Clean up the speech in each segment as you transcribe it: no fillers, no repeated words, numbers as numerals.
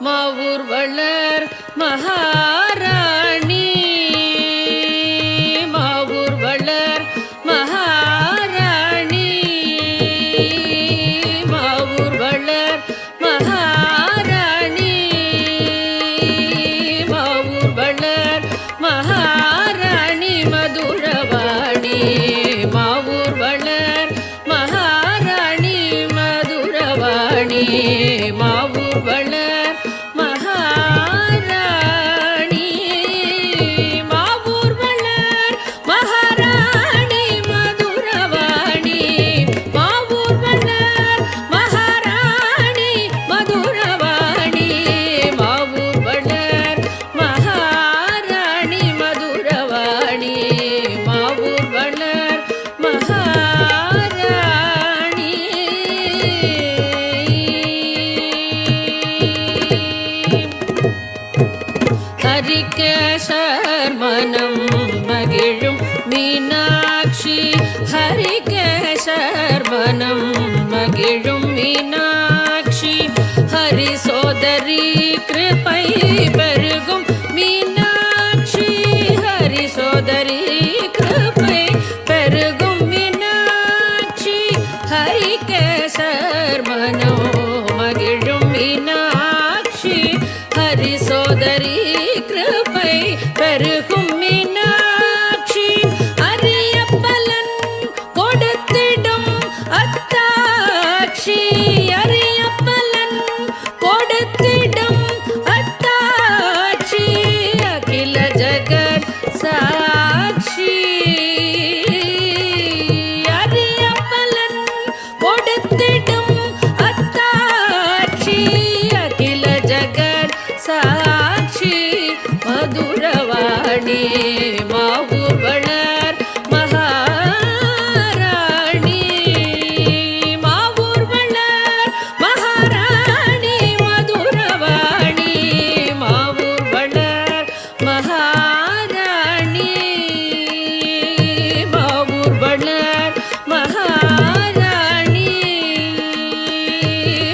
மாவூர் வளர் மகாராணி மாவூர் வளர் மகாராணி மாவூர் வளர் மகாராணி மாவூர் வளர் மகாராணி மதுரவாணி மாவூர் வளர் மகாராணி மதுரவாணி மாவூர் வளர் மகாராணி மாவூர் வளர் மகாராணி மதுரவாணி மாவூர் வளர் மகாராணி மதுரவாணி மாவூர் வளர் மகாராணி மதுரவாணி மாவூர் வளர் மகாராணி ஹரிகேசர் மனம் மகிழும் மீனாட்சி ஹரிகேசர் மனம் மகிழும் மீனாட்சி ஹரி சோதரி கிருபை பெருகும் மீனாட்சி ஹரி சோதரி கிருபை பெருகும் மீனாட்சி ஹரிகேசர் மனம் மகிழும் மீனாட்சி ஹரி சோதரி கிருபை பெருகும் மீனாட்சி அரிய பலன் கொடுத்திடும் அத்தாட்சி அரிய பலன் கொடுத்திடும் அத்தாட்சி அகில ஜகத் சாட்சி அரிய பலன் கொடுத்திடும் அத்தாட்சி அகில ஜகத் சாட்சி மதுரவாணி மாவூர் வளர் மகாராணி மாவூர் வளர் மகாராணி மதுரவாணி மாவூர் வளர் மகாராணி மாவூர் வளர் மகாராணி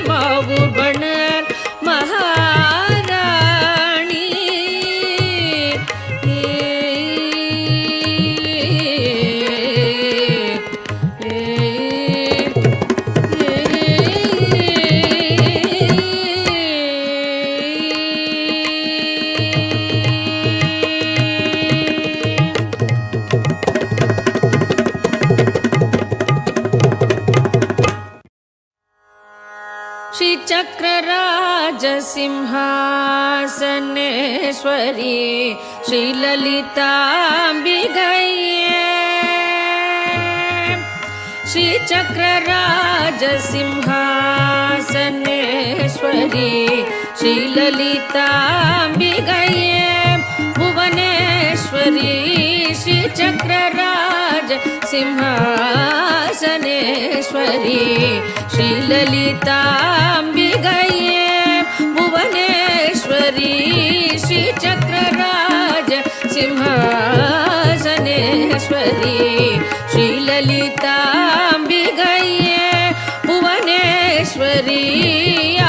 மாவூர் வளர் மகாராணி श्री चक्रराज सिंहासनेश्वरी श्री ललितांबिकये श्री चक्रराज सिंहासनेश्वरी श्री ललितांबिकये भुवनेश्वरी श्री चक्रराज सिंहासनेश्वरी श्री ललितांबिकये भुवनेश्वरी श्री चक्रराज सिंहासनेश्वरी श्री ललितांबिकये भुवनेश्वरी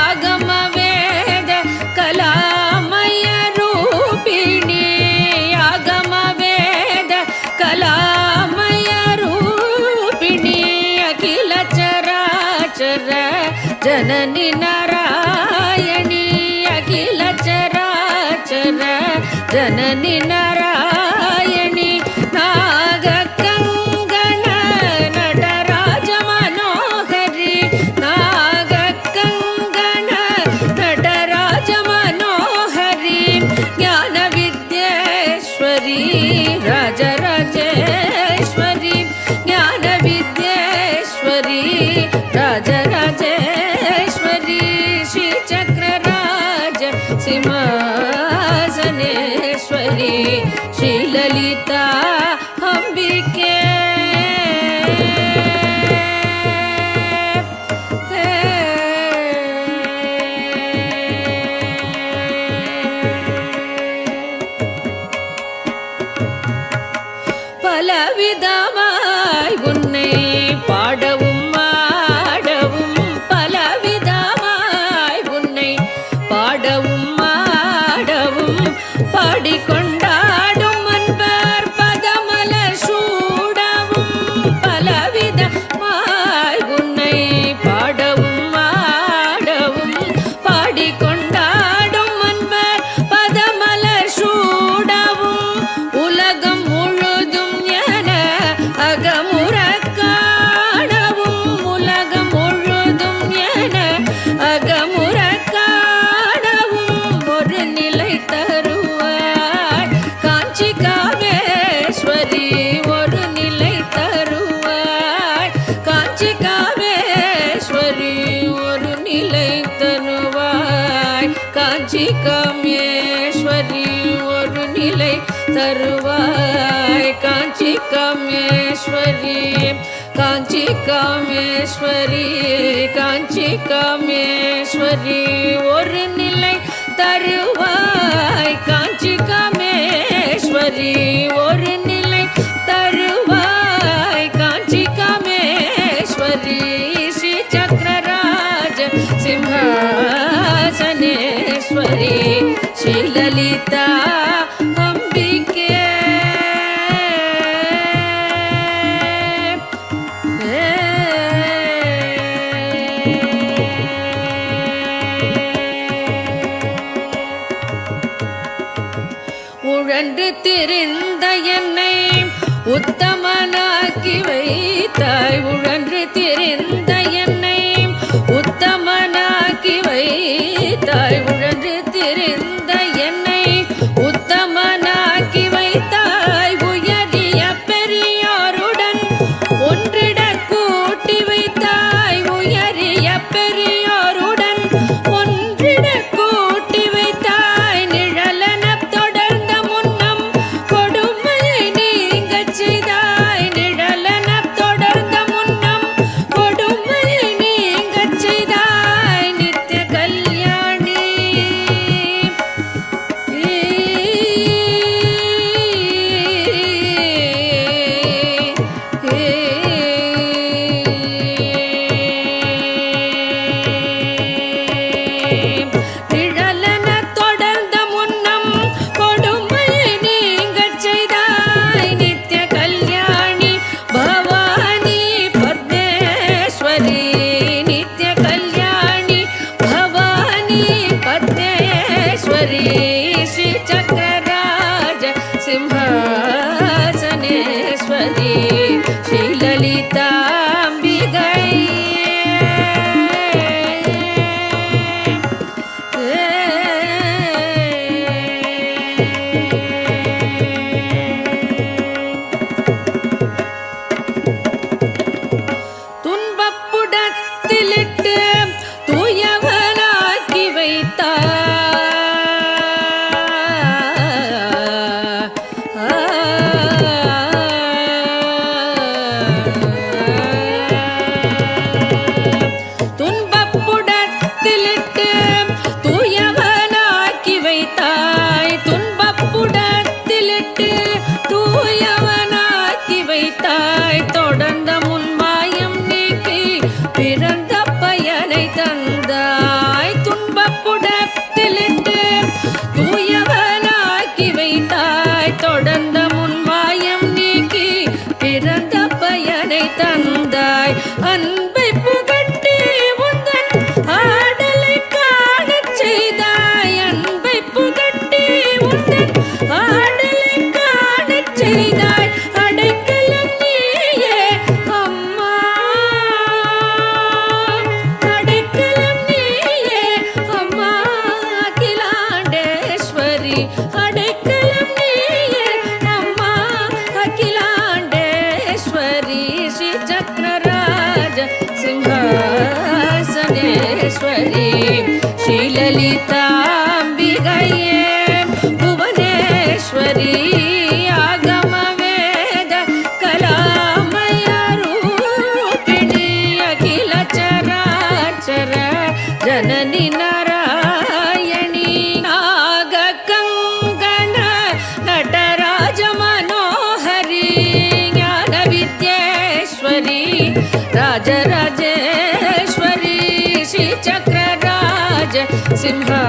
आगम वेद कलामय रूपिणी आगम वेद कलामय रूपिणी अखिल चराचर जननी नारायणी अखिल चराचर जननी नारायणी नागकंगण नटराज मनोहरी नागकंगण नटराज मनोहरी ज्ञान विद्येश्वरी राजराजेश्वरी ज्ञान विद्येश्वरी राजराजेश्वरी श्री चक्रराज सिंहासनेश्वरी श्री ललिता अंबिके பலவிதமாய் உன்னை பாடவும் ஆடவும் பலவிதமாய் உன்னை பாடவும் அகமுற காணவும் ஒரு நிலை தருவாய் காஞ்சி காமேஸ்வரி ஒரு நிலை தருவாய் காஞ்சி காமேஸ்வரி ஒரு நிலை தருவாய் காஞ்சி காமேஸ்வரி ஒரு நிலை தருவாய் காஞ்சி காமேஸ்வரி காஞ்சி காமேஸ்வரி காஞ்சி காமேஸ்வரி ஒரு நிலை தருவாய் காஞ்சி காமேஸ்வரி ஒரு நிலை தருவாய் காஞ்சி காமேஸ்வரி ஸ்ரீ சக்கரராஜ சிம்ஹாசனேஸ்வரி ஸ்ரீ லலிதா அம்பிகே உழன்று திரிந்த என்னை உத்தமனாக்கி வைத்தாய் உழன்று திரிந்த என்னை உத்தமனாக்கி வைத்தாய் உழன்று திரிந்த என்னை உத்தமனாக்கி வைத்தாய் உயரிய பெரியோருடன் ஒன்றிட கூட்டி வைத்தாய் உயரிய பெரியோருடன் ஒன்றிட கூட்டி வைத்தாய் நிழலன தொடர்ந்த முன்னம் கொடுமையை நீங்கச் செய்தாய் நிழலன தொடர்ந்த முன்னம் கொடுமையை நீங்கச் செய்தாய் நித்திய கல்யாணி நிழலன தொடர்ந்த முன்னம் கொடுமையை நீங்கச் செய்தாய் நித்திய கல்யாணி பவானி பத்மேஸ்வரி நித்திய கல்யாணி பவானி பத்மேஸ்வரி ஸ்ரீ சக்கரராஜ சிம்ஹாசனேஸ்வரி ஸ்ரீ லலிதாம்பிகை துன்பப்புடத்திலிட்டு தூயவனாக்கி துன்பப்புடத்திலிட்டு தூயவனாக்கி வைத்தாய் துன்பப்புடத்திலிட்டு தூயவனாக்கி வைத்தாய் தொடர்ந்த முன்மாயம் நீக்கி பிறந்த பயனை தந்தாய் துன்பப்புடத்திலிட்டு தூயவனாக்கி வைத்தாய் தொடர்ந்த முன்மாயம் நீக்கி பிறந்த பயனை தந்தாய் அன்பை புகட்டி உந்தன் ஆடலை காணச் செய்தாய் அன்பை புகட்டி உந்தன் ஆடலை காணச் செய்தாய் அடைக்கலம் நீயே அம்மா அடைக்கலம் நீயே அம்மா அகிலாண்டேஸ்வரி அடைக்கலம் நீயே அம்மா அகிலாண்டேஸ்வரி ஸ்ரீ சக்கரராஜ சிம்ஹாசனேஸ்வரி ஸ்ரீ லலிதாம்பிகையே புவனேஸ்வரி ஆகம வேத கலாமய ரூபிணி அகில சராச்சர ஜனனி நாராயணி நாக கங்கண நடராஜ மனோஹரி ஞான வித்யேஸ்வரி ராஜராஜேஸ்வரி ஸ்ரீ சக்கரராஜ சிம்ஹாசனேஸ்வரி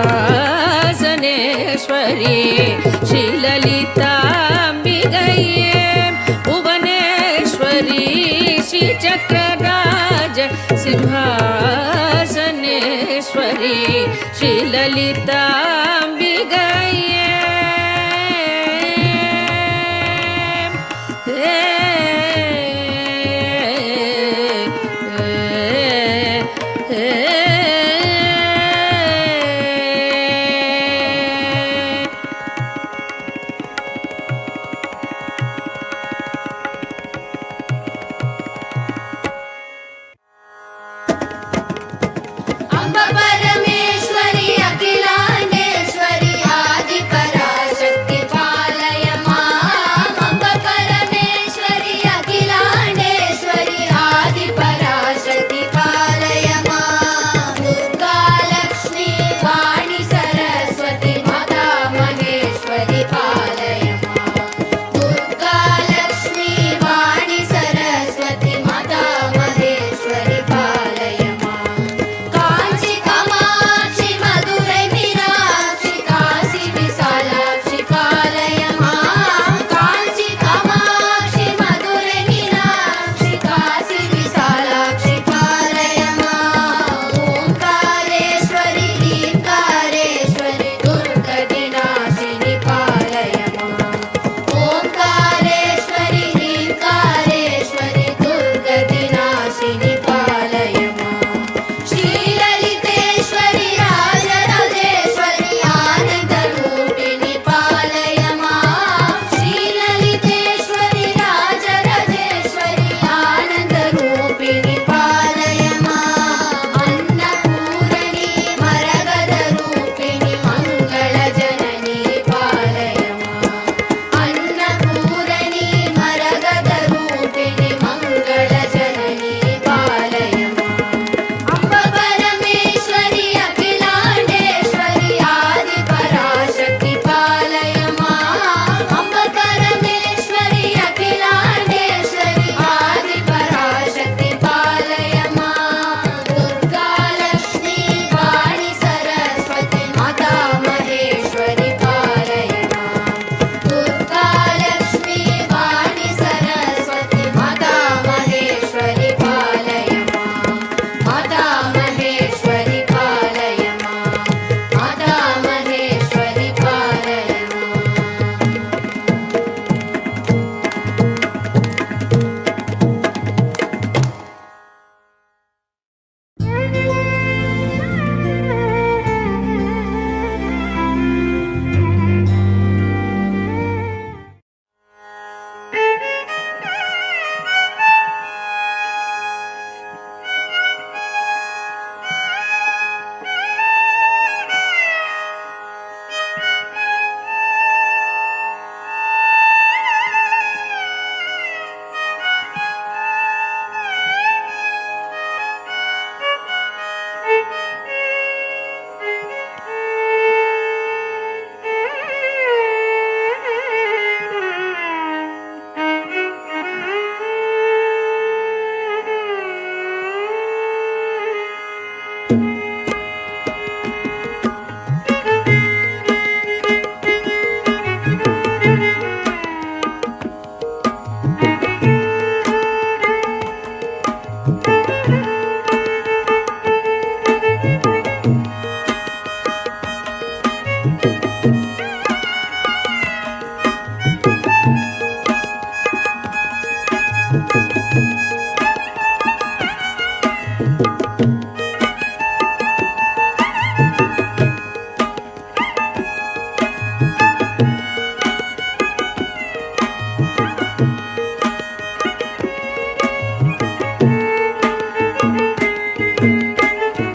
ஸ்ரீ லலிதாம்பிகையே புவனேஸ்வரி ஸ்ரீ சக்கரராஜ சிம்ஹாசனேஸ்வரி ஸ்ரீ லலிதாம்பிகையே Hey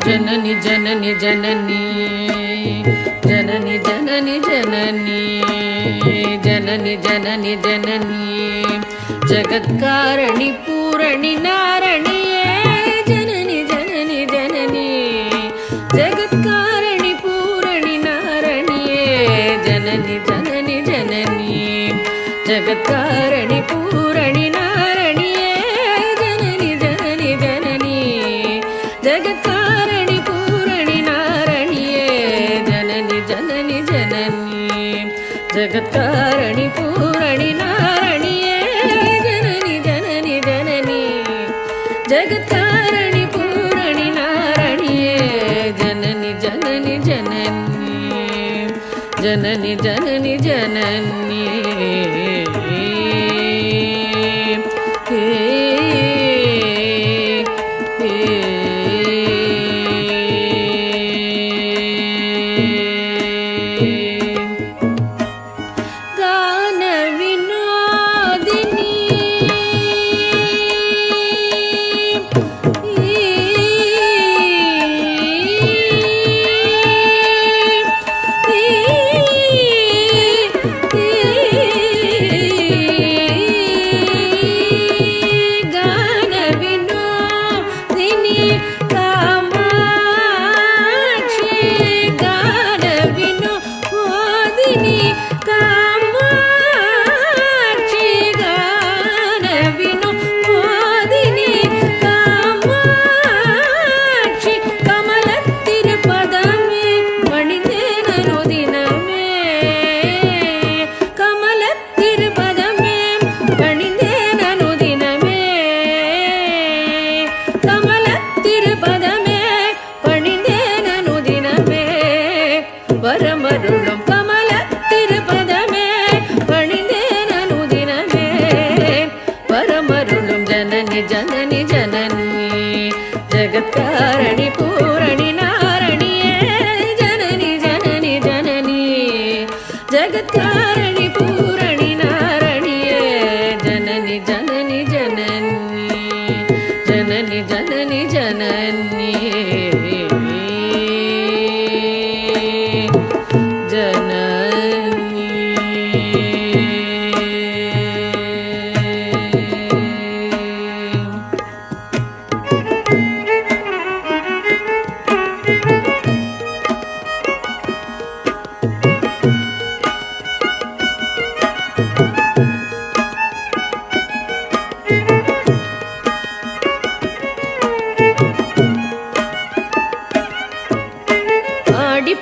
जननी जननी जननी जननी जननी जननी जननी जननी जननी जगत्कारिणी पूरणी नारणिये जननी जननी जननी जगत्कारिणी पूरणी नारणिये जननी जननी जननी जगत्कारिणी पूरणी नारणिये जननी जननी जननी जगत्कारिणी पूरणी नारणिये जननी जननी जननी जगत्कारिणी पूरणी नारणिये जननी जननी जननी जगत्कारिणी पूरणी नारणिये जननी जननी जननी जननी जननी जननी வரமருளும் கமல திருப்பதமே பணிந்தேன் அனுதினமே வரமருளும் ஜனனி ஜனனி ஜனனி ஜகத்காரணி பூரணி நாரணியே ஜனனி ஜனனி ஜனனி ஜகத்காரணி பூரணி நாரணியே ஜனனி ஜனனி ஜனனி ஜனனி ஜனனி ஜனனி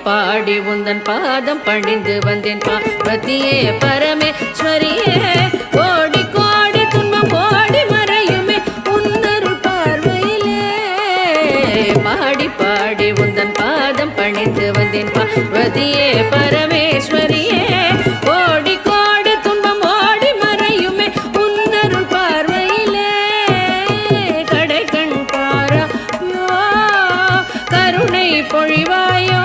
பாடி உந்தன் பாதம் பணிந்து வந்தேன் பார்வதியே பரமேஸ்வரியே கோடி கோடி துன்பம் ஓடி மறையுமே உன்னருள் பார்வையிலே பாடி பாடி உந்தன் பாதம் பணிந்து வந்தேன் பார்வதியே பரமேஸ்வரியே கோடி கோடி துன்பம் ஓடி மறையுமே உன்னருள் பார்வையிலே கடை கண் பாராயோ கருணை பொழிவாயோ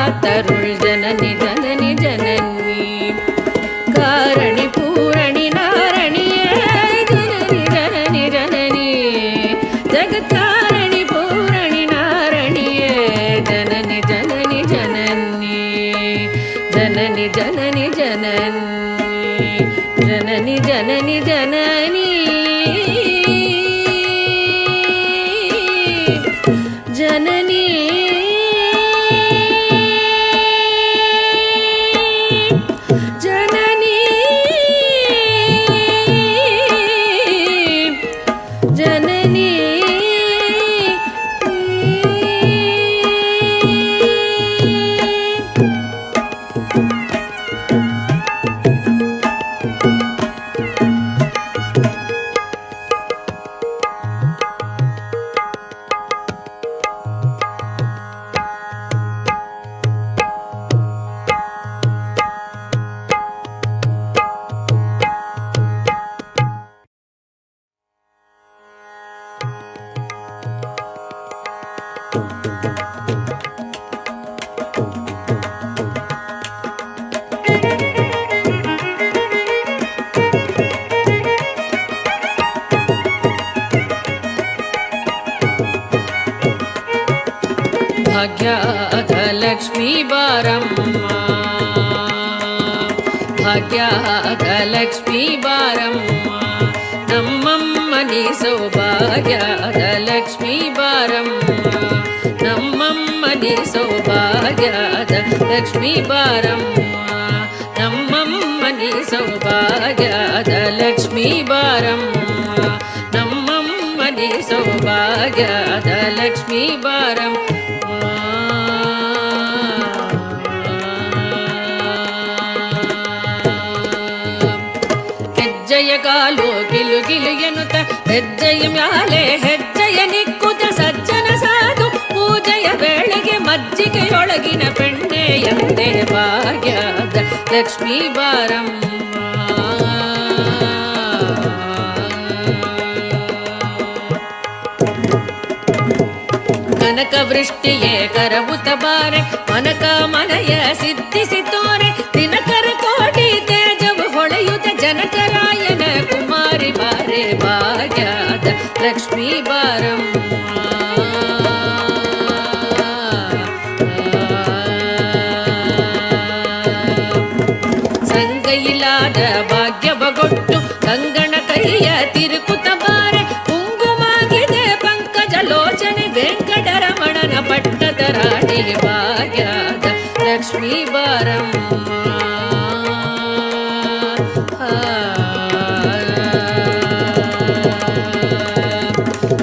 जननी जननी जननी कारणि पूरणि नारणिये जननी जननी जननी जगत्कारणि पूरणि नारणिये जननी जननी जननी जननी जननी जननी जननी जननी जननी जननी भाग्यलक्ष्मी बारम्मा भाग्यलक्ष्मी बारम्मा नम्मम्मनि सौभाग्यलक्ष्मी बारम्मा नम्मम्मनि सौभाग्यलक्ष्मी बारम्मा नम्मम्मनि सौभाग्यलक्ष्मी बारम्मा नम्मम्मनि सौभाग्यलक्ष्मी बारम्मा ಹೆಜ್ಜೆಯ ಕಾಲು ಗಿಲು ಗಿಲು ಎನ್ನುತ್ತ ಹೆಜ್ಜೆಯ ಮ್ಯಾಲೆ ಹೆಜ್ಜೆಯ ನಿಕ್ಕುತ್ತ ಸಜ್ಜನ ಸಾಧು ಪೂಜೆಯ ವೇಳೆಗೆ ಮಜ್ಜಿಗೆಯೊಳಗಿನ ಬೆಣ್ಣೆ ಎಂದೇ ಭಾಗ್ಯದ ಲಕ್ಷ್ಮೀ ಬಾರಮ್ಮ ಕನಕ ವೃಷ್ಟಿಯೇ ಕರವುತ ಬಾರೆ ಮನಕ ಮನಯ ಸಿದ್ಧಿಸಿ ತೋರೆ ದಿನಕರ ಕೋಟಿ ತೇಜವು ಹೊಳೆಯುತ್ತ ಜನಕರಾಯನ ಕುಮಾರಿ ಬಾರೆ ಭಾಗ್ಯದ ಲಕ್ಷ್ಮೀ ಬಾರಮ್ಮ ಸಂಗೈಲಾದ ಭಾಗ್ಯವಗೊಟ್ಟು ಕಂಗಣ ಕೈಯ ತಿರುಕುತ ಬಾರೆ ಕುಂಗುಮಾಗಿದೆ ಪಂಕಜ ಲೋಚನೆ ವೆಂಕಟರಮಣನ ಪಟ್ಟದ ರಾಣಿ ಭಾಗ್ಯದ ಲಕ್ಷ್ಮೀ ಬಾರಮ್ಮ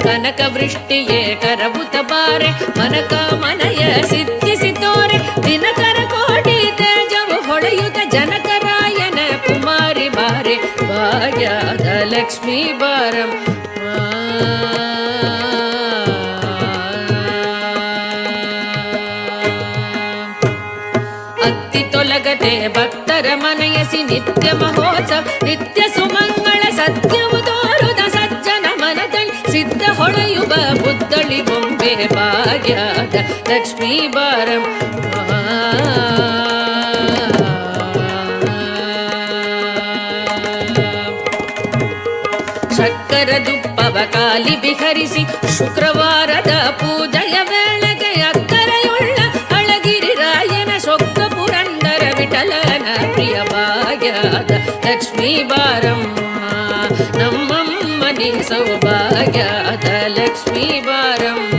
ಕನಕ ವೃಷ್ಟಿಯೇ ಕರಬುತ ಬಾರೆ ಮನಕ ಮನಯ ಸಿದ್ಧಿಸಿ ತೋರೆ ದಿನಕರ ಕೋಟಿ ತೇಜವು ಹೊಳೆಯುತ್ತ ಜನಕರಾಯನ ಕುಮಾರಿ ಬಾರೆ ಭಾಗ್ಯದ ಲಕ್ಷ್ಮೀ ಬಾರಂ ಅತ್ತಿ ತೊಲಗದೆ ಭಕ್ತರ ಮನಯಸಿ ನಿತ್ಯ ಮಹೋತ್ಸವ ನಿತ್ಯ ಸುಮಂಗಳ ಸತ್ಯವು ತೋರುದ ಸಜ್ಜನ ಮನದಲ್ಲಿ ಸಿದ್ಧ ಹೊಳೆಯುವ ಬುದ್ಧಳಿ ಬೊಂಬೆ ಭಾಗ್ಯದ ಲಕ್ಷ್ಮೀ ಬಾರಂ ಶಕ್ಕರ ದುಪ್ಪವ ಕಾಲಿ ಬಿಹರಿಸಿ ಶುಕ್ರವಾರದ ಪೂಜೆಯ ವೇಳೆಗೆ ಅಕ್ಕರೆಯುಳ್ಳ ಅಳಗಿರಿ ರಾಯನ ಶೊಕ್ಕ ಪುರಂದರ ವಿಠಲನ ಪ್ರಿಯ ಭಾಗ್ಯದ ಲಕ್ಷ್ಮೀ ಬಾರಮ್ಮ ನಮ್ಮಮ್ಮನಿ ಸೌಭಾಗ್ಯದ ಲಕ್ಷ್ಮೀ ಬಾರಮ್ಮ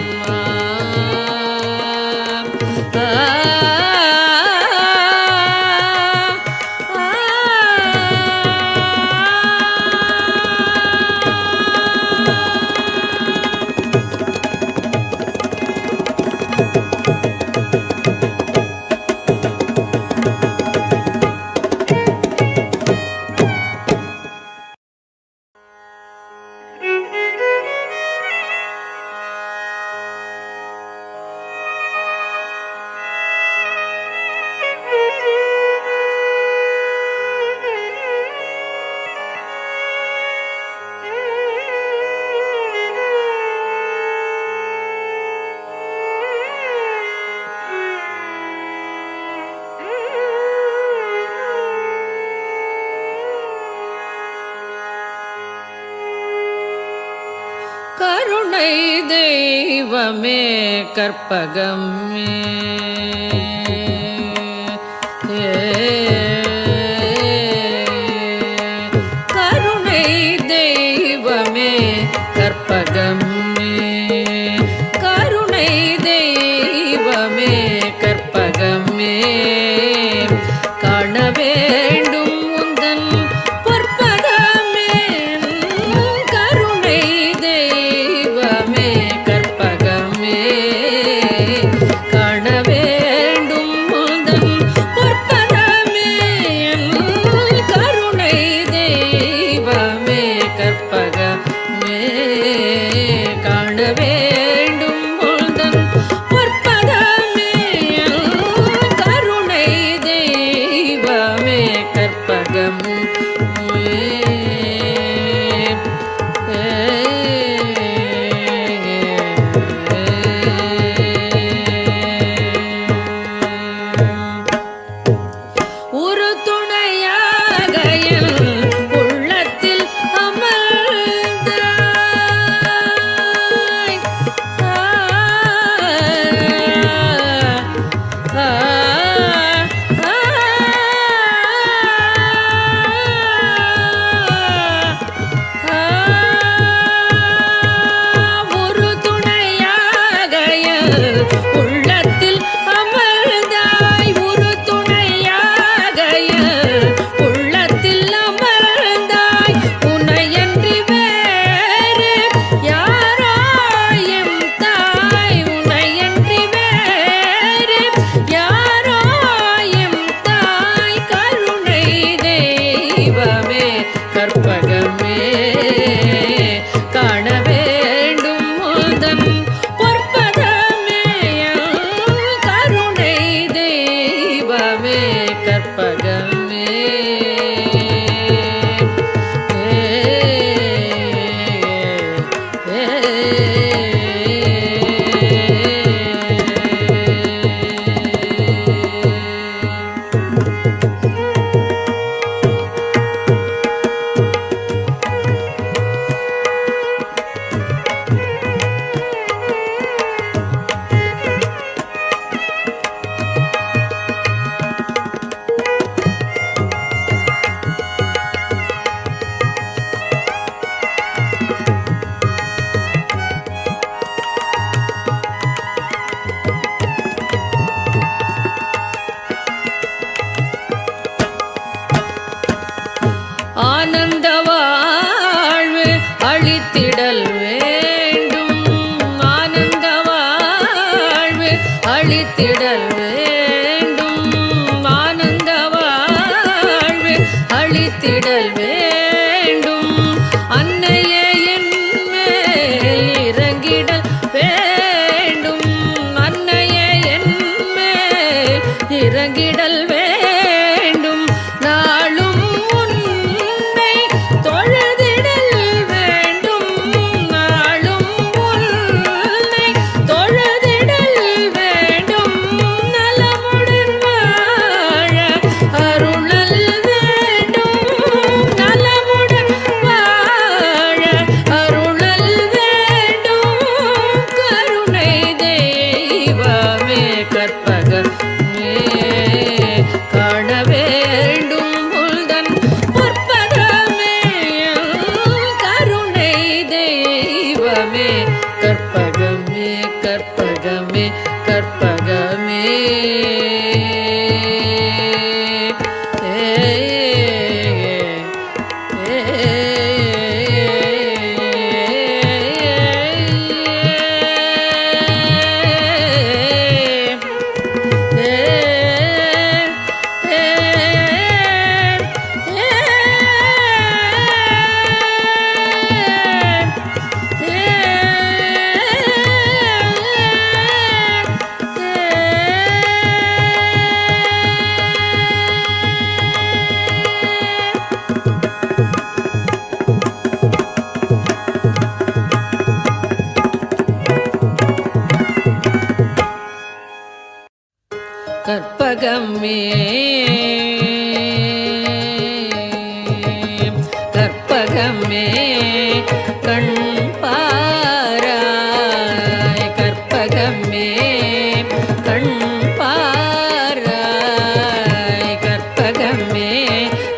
கருணை தெய்வமே கற்பகமே கருணை தெய்வமே கற்பகமே கருணை தெய்வமே கற்பகமே காண வேண்டும் உந்தன் பொற்பதமே கருணை தெய்வமே கற்பகமே காண வேண்டும் உந்தன் பொற்பதமே கருணை தெய்வமே கற்பகமே காண வேண்டும் உந்தன் பொற்பதமே கருணை தெய்வமே கற்பகமே ஒரு துணையாக என் உள்ளத்தில் அமர்ந்தாய் அளித்திடல் வேண்டும். அன்னையே என் மேல் இறங்கிடல் வேண்டும். அன்னையே என் மேல் இறங்கிடல் வேண்டும். நாளும் உன்னை தொழுதிடல் வேண்டும். நாளும் உன்னை தொழுதிடல் வேண்டும். நலமுடன் வாழ அருளல் வேண்டும். நலமுடன் வாழ அருளல் வேண்டும். கருணை தெய்வமே கற்பகமே காண வேண்டும் உள்தன் பொற்பதமே. கருணை தெய்வமே கற்பகமே கற்பகமே கற்பகமே. கற்பகமே கற்பகமே கண் பாராய். கற்பகமே கண் பாராய். கற்பகமே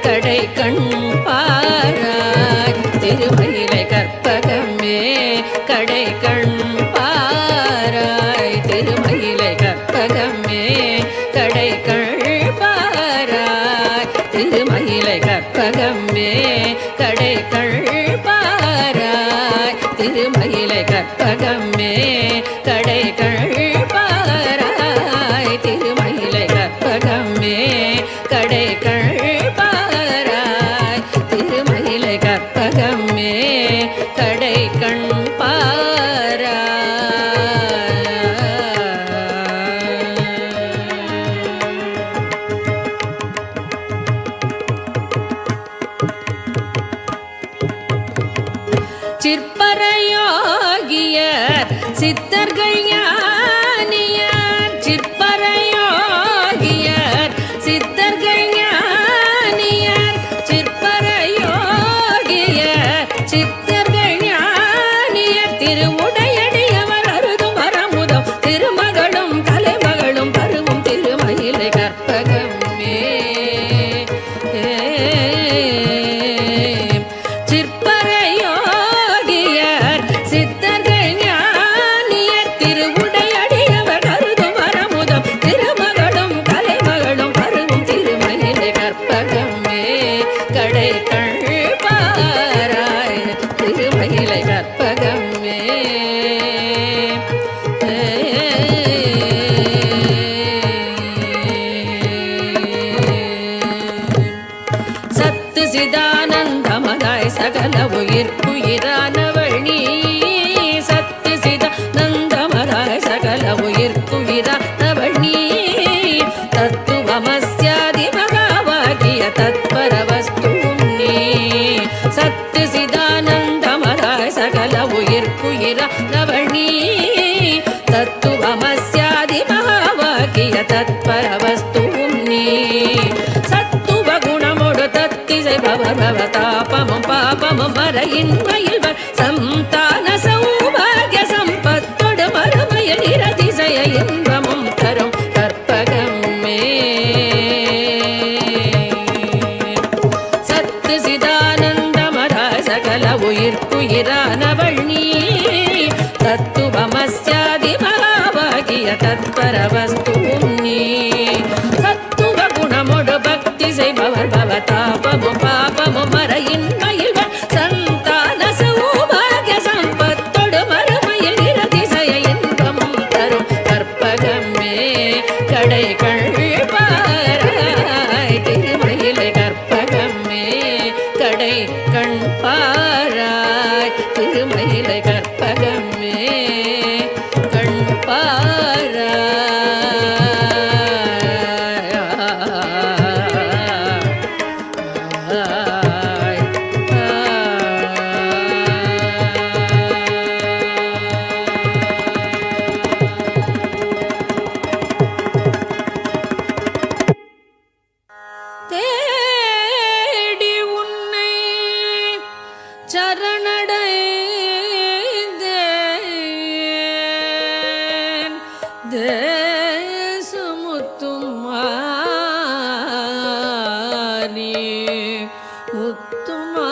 கடை கண் பாராய். திருமயிலை கற்பகமே கடை கண் பாராய். திருமயிலை கற்பகமே கடை கண் பாராய். திருமயிலை கற்பகமே கடை கண் பாராய். திருமயிலை கற்பகமே கடை கண் பாராய். திருமயிலை கற்பகமே கடை கண் பாராய். திருமயிலை கற்பகமே கடை கண் பாராய். சிற்பரயோகியர் சித்தர்கள் ஞானியர். சிற்பரயோகியர் சித்தர்கள் ஞானியர். சிற்பரயோகியர் சித்தர்கள் ஞானியர். திருவுடையடியவர் அருதும் வரமுதம் திருமகளும் தலைமகளும் பருவும் திருமயிலை கற்பகமே. சிற்பரயோகியர் சித்தர்கள் ஞானியர். திருவுடையடியவர் அருதும் வரமுதம் திருமகளும் தலைமகளும் பருவும் திருமயிலை கற்பகமே கடை கண் பாராய். திருமயிலை கற்பகமே சத்து சிதானந்தமதாய் சகல உயிர்க்குயிரானவள் நீ. சத்து சிதானந்தமதாய் சகல உயிர்க்குயிரானவள் நீ. தத்துவமஸ்யாதி மகாவாக்கிய தத்பர வஸ்துவும் நீ. சத்து சிதானந்தமதாய் சகல உயிர்க்குயிரானவள் நீ. தத்துவமஸ்யாதி மகாவாக்கிய தத்பர வஸ்துவும் நீ. சத்துவ குணமோடு தத்திசை பவதாபமும் பாபமும் மறையின்மையில் சந்தான சௌபாகிய சம்பத்தோடு மறுமையில் இரதிசய இன்பமும் தரும் கற்பகமே. சத்து சிதானந்தமதாய் சகல உயிர்க்குயிரானவள் நீ. தத்துவமஸ்யாதி மகாவாகிய தத்பர வஸ்துவும் நீ. சத்துவ குணமோடு பக்தி செய்பவர் பவதாபமும் பாபமும் மறையின்மையில் சந்தான சௌபாகிய சம்பத்தோடு மறுமையில் இரதிசய இன்பமும் தரும் கற்பகமே கடை கண் பாராய். திருமயிலை கற்பகமே சரணடைந்தேன் தேசமுத்தும் மாறி முத்துமாரி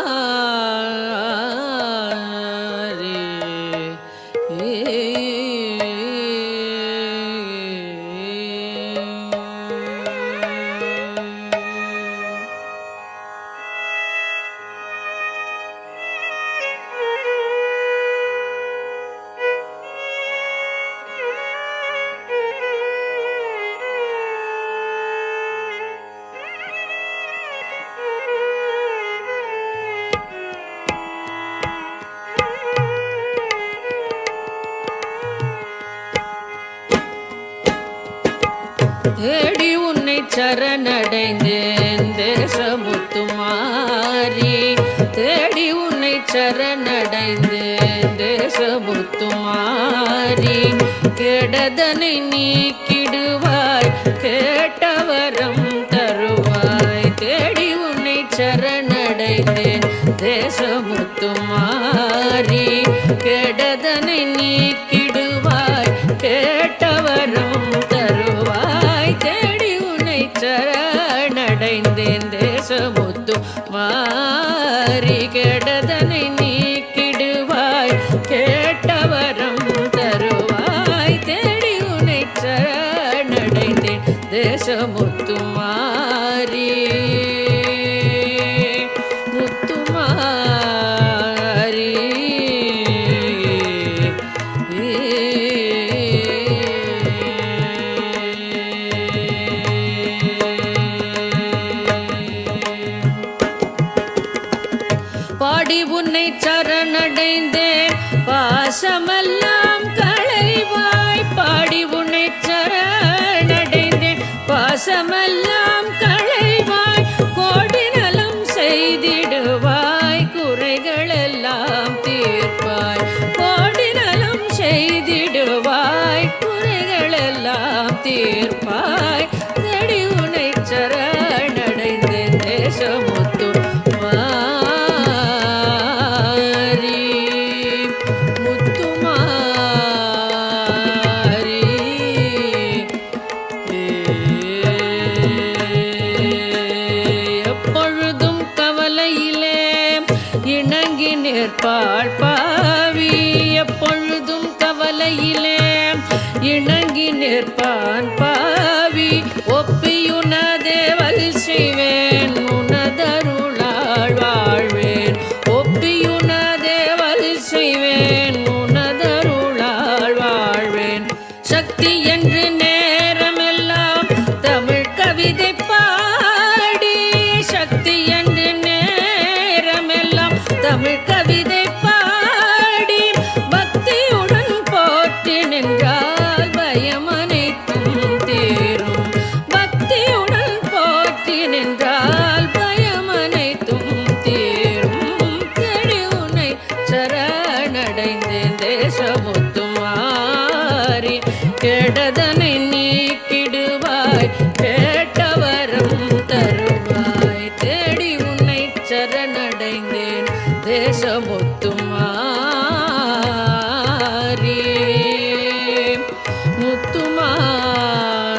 தேடி உன்னை சரணடைந்தேன் தேசமுத்துமாரி தேடி உன்னை சரணடைந்தேன் தேசமுத்துமாரி கெடதனை நீக்கிடுவாய் கேட்டவரம் தருவாய் தேடி உன்னை சரணடைந்தேன் தேசமுத்துமாரி கெடதனை நீக்கிடுவாய் கேட்டவரம் தேடி உன்னை சரணடைந்தேன் தேசமுத்து மாறி கெடதனை நீக்கிடுவாய் கேட்டவரம் தருவாய் தேடி உன்னை சரணடைந்தேன் தேசமுத்து மாறி முத்துமாரி பாடி உன்னை சரணடைந்தேன் பாசமெல்லாம் களைவாய் பாடி உன்னை சரணடைந்தேன் பாசமெல்லாம் களைவாய் கோடி நலம் செய்திடுவாய் குறைகளெல்லாம் தீர்ப்பாய் கோடி நலம் செய்திடுவாய் குறைகளெல்லாம் தீர்ப்பாய் தேடி உன்னை சரணடைந்தேன் தேசமுத்து நிற்பாள் பாவி எப்பொழுதும் கவலையிலே இணங்கி நிற்பான் பாவி ஒப்பியுனதேவல் செய்வேன் உனதருளாள் வாழ்வேன் ஒப்பியுனதேவல் செய்வேன் உனதருளாள் வாழ்வேன் சக்தி என்று நேரமெல்லாம் தமிழ் கவிதை பாடி சக்தி என்று நேரமெல்லாம் தமிழ் கவிதை பாடி பக்தியுடன் போற்றி நின்றால் பயம் அனைத்தும் தீரும் பக்தியுடன் போற்றி நின்றால் பயம் அனைத்தும் தீரும் தேடி உன்னை சரணடைந்தேன் தேசமுத்து மாறி கெடதனை நீக்கிடுவாய் கேட்டவரம் தருவாய் தேடி உன்னை சரணடைந்தேன் தேசமுத்து மாறி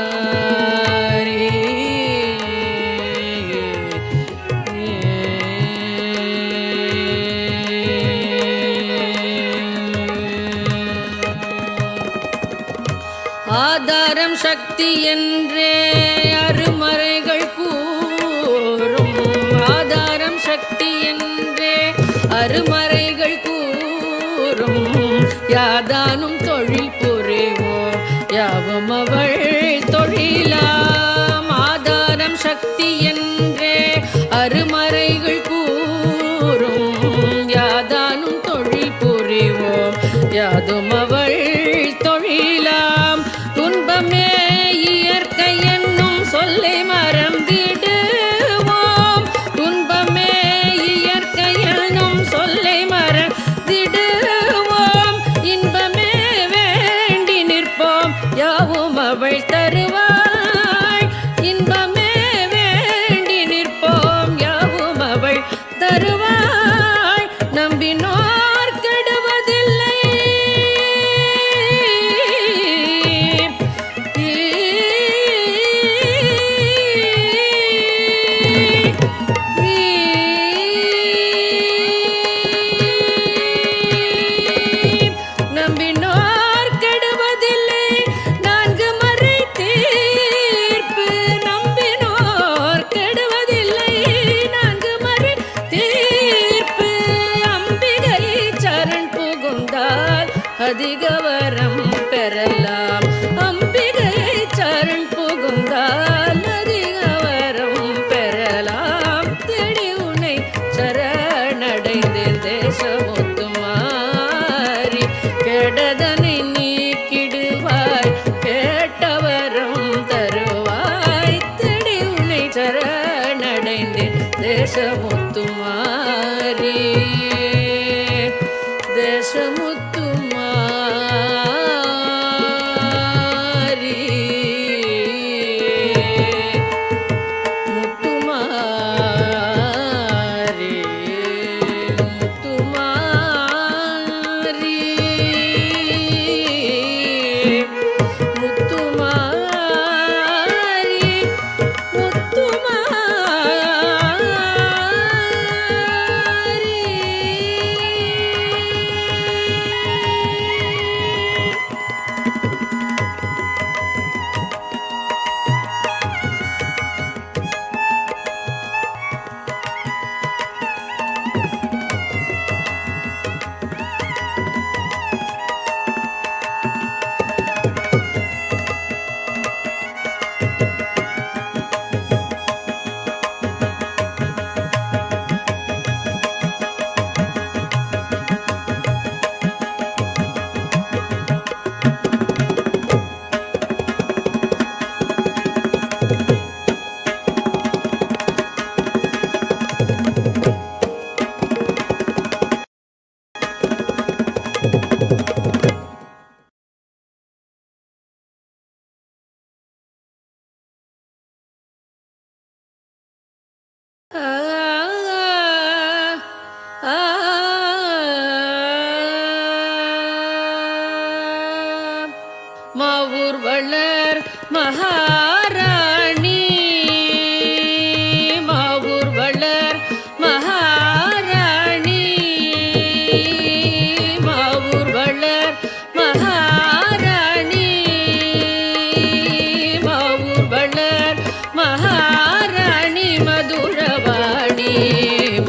முத்துமாரி ஆதாரம் சக்தி என்றே அருமறைகள் கூறும் ஆதாரம் சக்தி என்றே அருமறைகள் கூறும் யாதானும் தொழில் புரிவோம் யாவும் அவள் தொழிலாம் ஆதாரம் சக்தி என்றே அருமறைகள் கூறும் யாதானும் தொழில் புரிவோம் யாதும் அவள் தொழிலாம் துன்பமே இயற்கை என்னும் சொல்லை மறந்திடுவோம் துன்பமே இயற்கை என்னும் சொல்லை மறந்திடுவோம் இன்பமே அதிக வரம் பெறலாம். அம்பிகையை சரண் புகுந்தால் அதிக வரம் பெறலாம். தேடி உன்னை சரணடைந்தேன் தேசமுத்துமாரி. கெடதனை நீக்கிடுவாய் கேட்டவரம் தருவாய். தேடி உன்னை சரணடைந்தேன் தேசமுத்துமாரி. தேசமுத்துமாரி முத்துமாரி முத்துமாரி முத்துமாரி முத்துமாரி. மாவூர் வளர் மகாராணி. மாவூர் வளர் மகாராணி. மாவூர் வளர் மகாராணி. மாவூர் வளர் மகாராணி மதுரவாணி.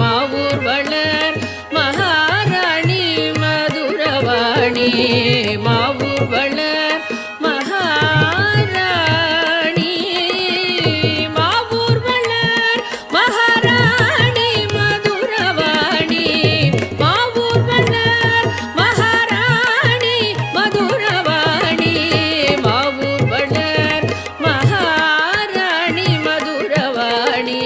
மாவூர் வளர் மகாராணி மதுரவாணி. மாவூர் வளர் மகாராணி. மாவூர் வளர் மகாராணி மதுரவாணி. மாவூர் வளர் மகாராணி மதுரவாணி. மாவூர் வளர் மகாராணி மதுரவாணி.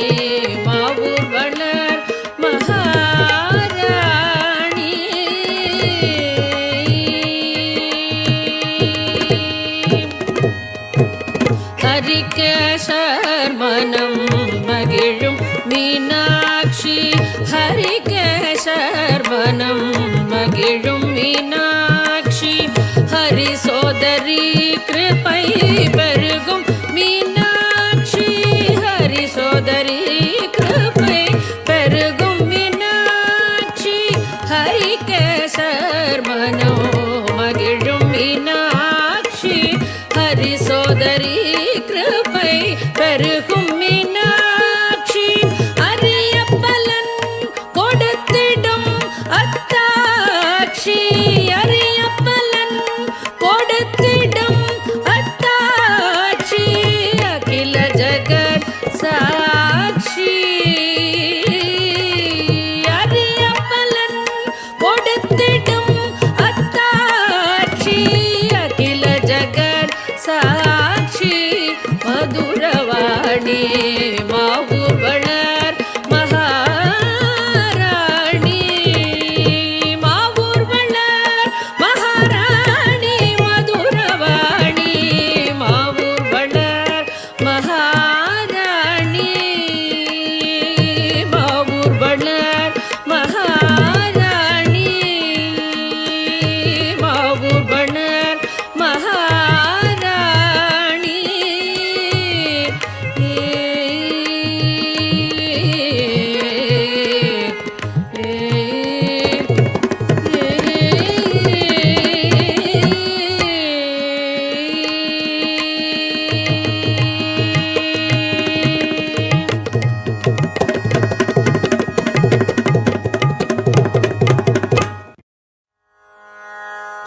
மாவூர் வளர் மகாராணி. ஹரிகேசர் மனம் மகிழும் மீனாட்சி. ஹரிகேசர் மனம் மகிழும் மீனாட்சி. ஹரி சோதரி கிருபை பெருகும் மீனாட்சி. ஹரி சோதரி கிருபை பெருகும் மீனாட்சி. ஹரிகேசர் மனோ மகிழும் மீனாட்சி. ஹரி சோதரி கிருபை பெருகும் மீனாட்சி. அரிய பலன் கொடுத்திடும் அத்தாட்சி. அரிய பலன் கொடுத்திடும் அத்தாட்சி.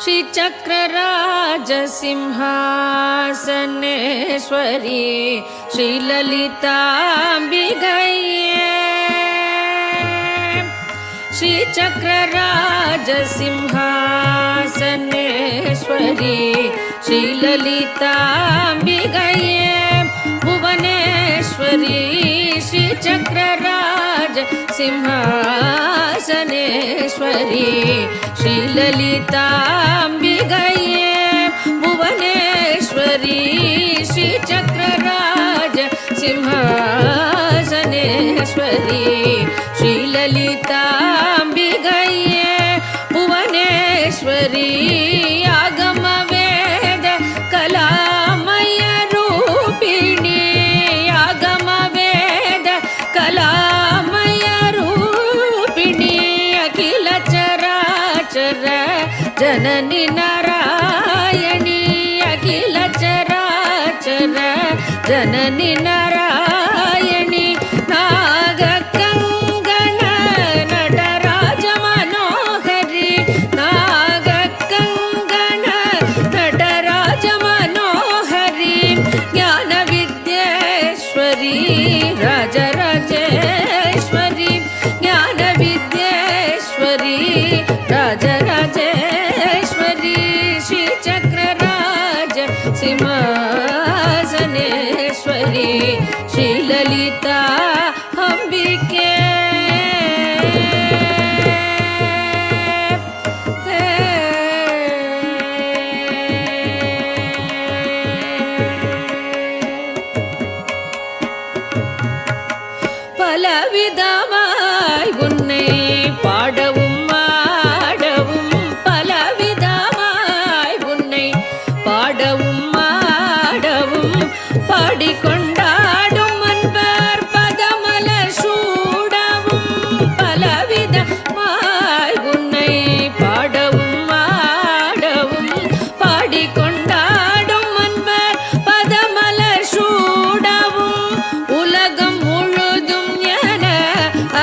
श्रीचक्रराजसिंहासनेश्वरी श्रीललिताम्बिकये श्रीचक्रराजसिंहासनेश्वरी श्रीललिताम्बिकये भुवनेश्वरी श्रीचक्रराजसिंहासनेश्वरी श्रीललिताम्बिकये भुवनेश्वरी श्रीचक्रराजसिंहासनेश्वरी श्रीललिताम्बिकये भुवनेश्वरी आगमवेद कलामय रूपिणी आगमवेद कलामय रूपिणी अखिल चराचर जननी नारायणी अखिल चराचर जननी नारायणी नागकङ्गण नटराज मनोहरी नागकङ्गण नटराज मनोहरी ज्ञानविद्येश्वरी राजराजेश्वरी ज्ञानविद्येश्वरी राजराजेश्वरी श्रीचक्रराज सिंहासनेश्वरी श्रीललिता अम्बिके பலவிதமாய் உன்னை பாடவும் ஆடவும் பலவிதமாய் உன்னை பாடவும் ஆடவும் பாடிக்கொண்டாடும் அன்பர் பதமலர் சூடவும் பலவிதமாய் உன்னை பாடவும் ஆடவும் பாடிக்கொண்டாடும் அன்பர் பதமலர் சூடவும் உலகம் முழுதும் என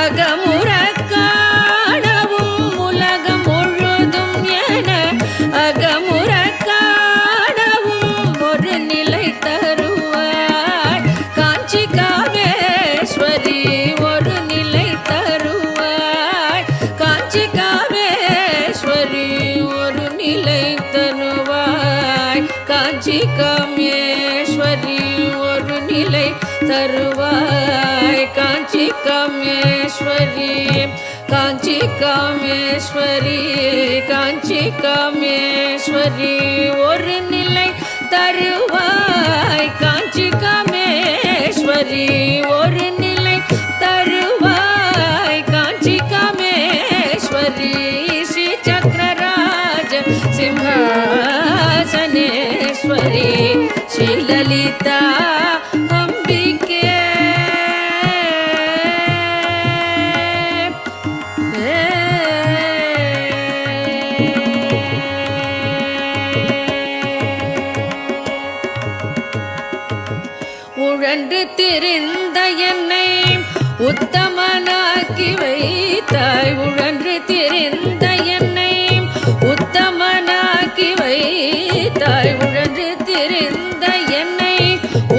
அகமுற காணவும் உலகம் முழுதும் என அகமுற காணவும் ஒரு நிலை தருவாய் காஞ்சி காமேஸ்வரி ஒரு நிலை தருவாய் காஞ்சி காமேஸ்வரி ஒரு நிலை தருவாய் காஞ்சி காமேஸ்வரி ஒரு நிலை தருவாய் காஞ்சி காமேஸ்வரி காஞ்சி காமேஸ்வரி காஞ்சி காமேஸ்வரி ஒரு நிலை தருவாய் காஞ்சி காமேஸ்வரி ஒரு நிலை தருவாய் காஞ்சி காமேஸ்வரி ஸ்ரீ சக்கரராஜ சிம்ஹாசனேஸ்வரி ஸ்ரீலலிதா அம்பிகே உழன்று திரிந்த என்னை உத்தமனாக்கி வைத்தாய் உழன்று திரிந்த என்னை உத்தமனாக்கி வைத்தாய் உழன்று திரிந்த என்னை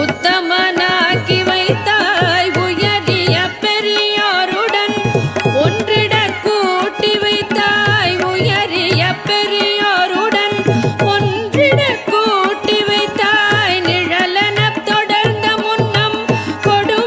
உத்தமனாக்கி வைத்தாய் உயரிய பெரியோருடன் ஒன்றிட கூட்டி வைத்தாய் உயரிய பெரியோருடன் ஒன்றிட கூட்டி வைத்தாய் நிழலன தொடர்ந்த முன்னம் கொடு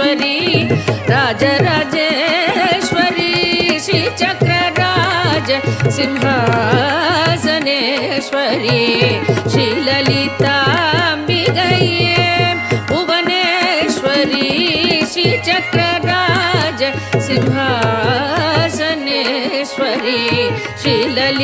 श्री राजराजेश्वरी श्रीचक्रराज सिंहासनेश्वरी श्रीललिताम्बिकये भुवनेश्वरी श्रीचक्रराज सिंहासनेश्वरी श्रीललिताम्बिकये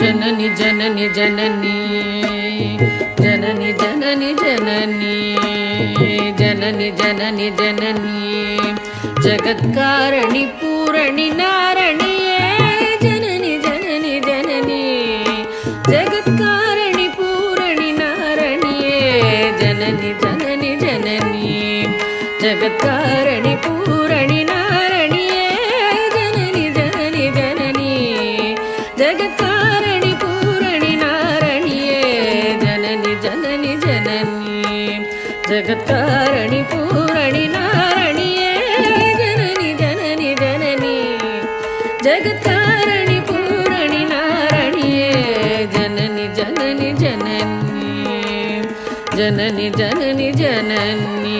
जननी जननी जननी जननी जननी जननी जननी जननी जगत्कारणि पूरणि नारणिये जननी जननी जननी जगत्कारणि पूरणि नारणिये जननी जननी जननी जगत्कारणि पूरणि नारणिये जननी जगत्कारणि पूरणि नारणिये जननि जननि जननि जगत्कारणि पूरणि नारणिये जननि जननि जननि जननि जननि जननि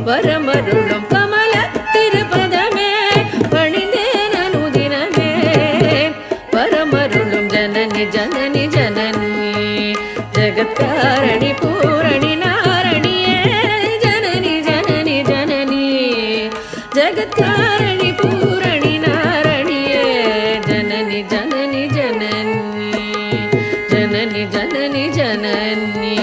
வரமருளும் கமல திருப்பதமே பணிந்தேன் அனுதினமே வரமருளும் ஜனனி ஜனனி ஜனனி ஜகத்காரணி பூரணி நாரணியே ஜனனி ஜனனி ஜனனி ஜகத்காரணி பூரணி நாரணியே ஜனனி ஜனனி ஜனனி ஜனனி ஜனனி ஜனனி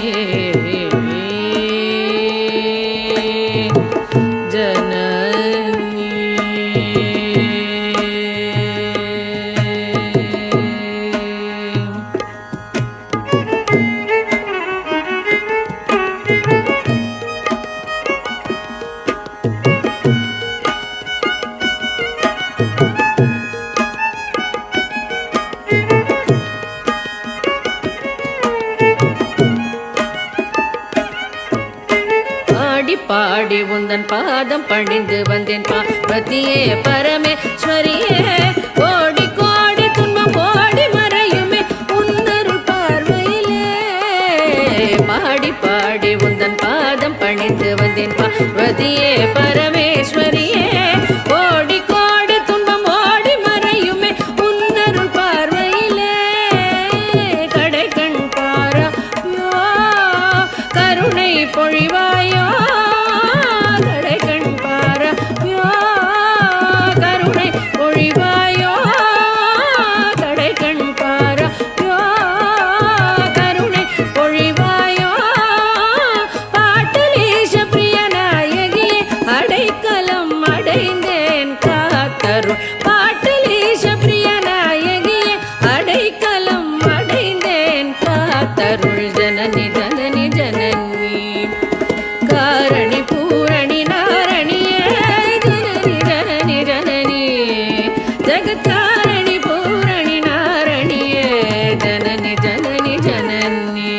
பாடி உந்தன் பாதம் பணிந்து வந்தேன் பார்வதியே பரமேஸ்வரியே கோடி கோடி துன்பம் கோடி மறையுமே உன்னருள் பார்வையிலே பாடி பாடி உந்தன் பாதம் பணிந்து வந்தேன் பார்வதியே பரமேஸ்வரியே கோடி கோடி துன்பம் ஓடி மறையுமே உன்னருள் பார்வையிலே கடை கண் பாராயோ கருணை பொழிவாயோ जननी जननी जननी कारणि पूरणि नारणिये जननी जननी जननी जगत्कारणि पूरणि नारणिये जननी जननी जननी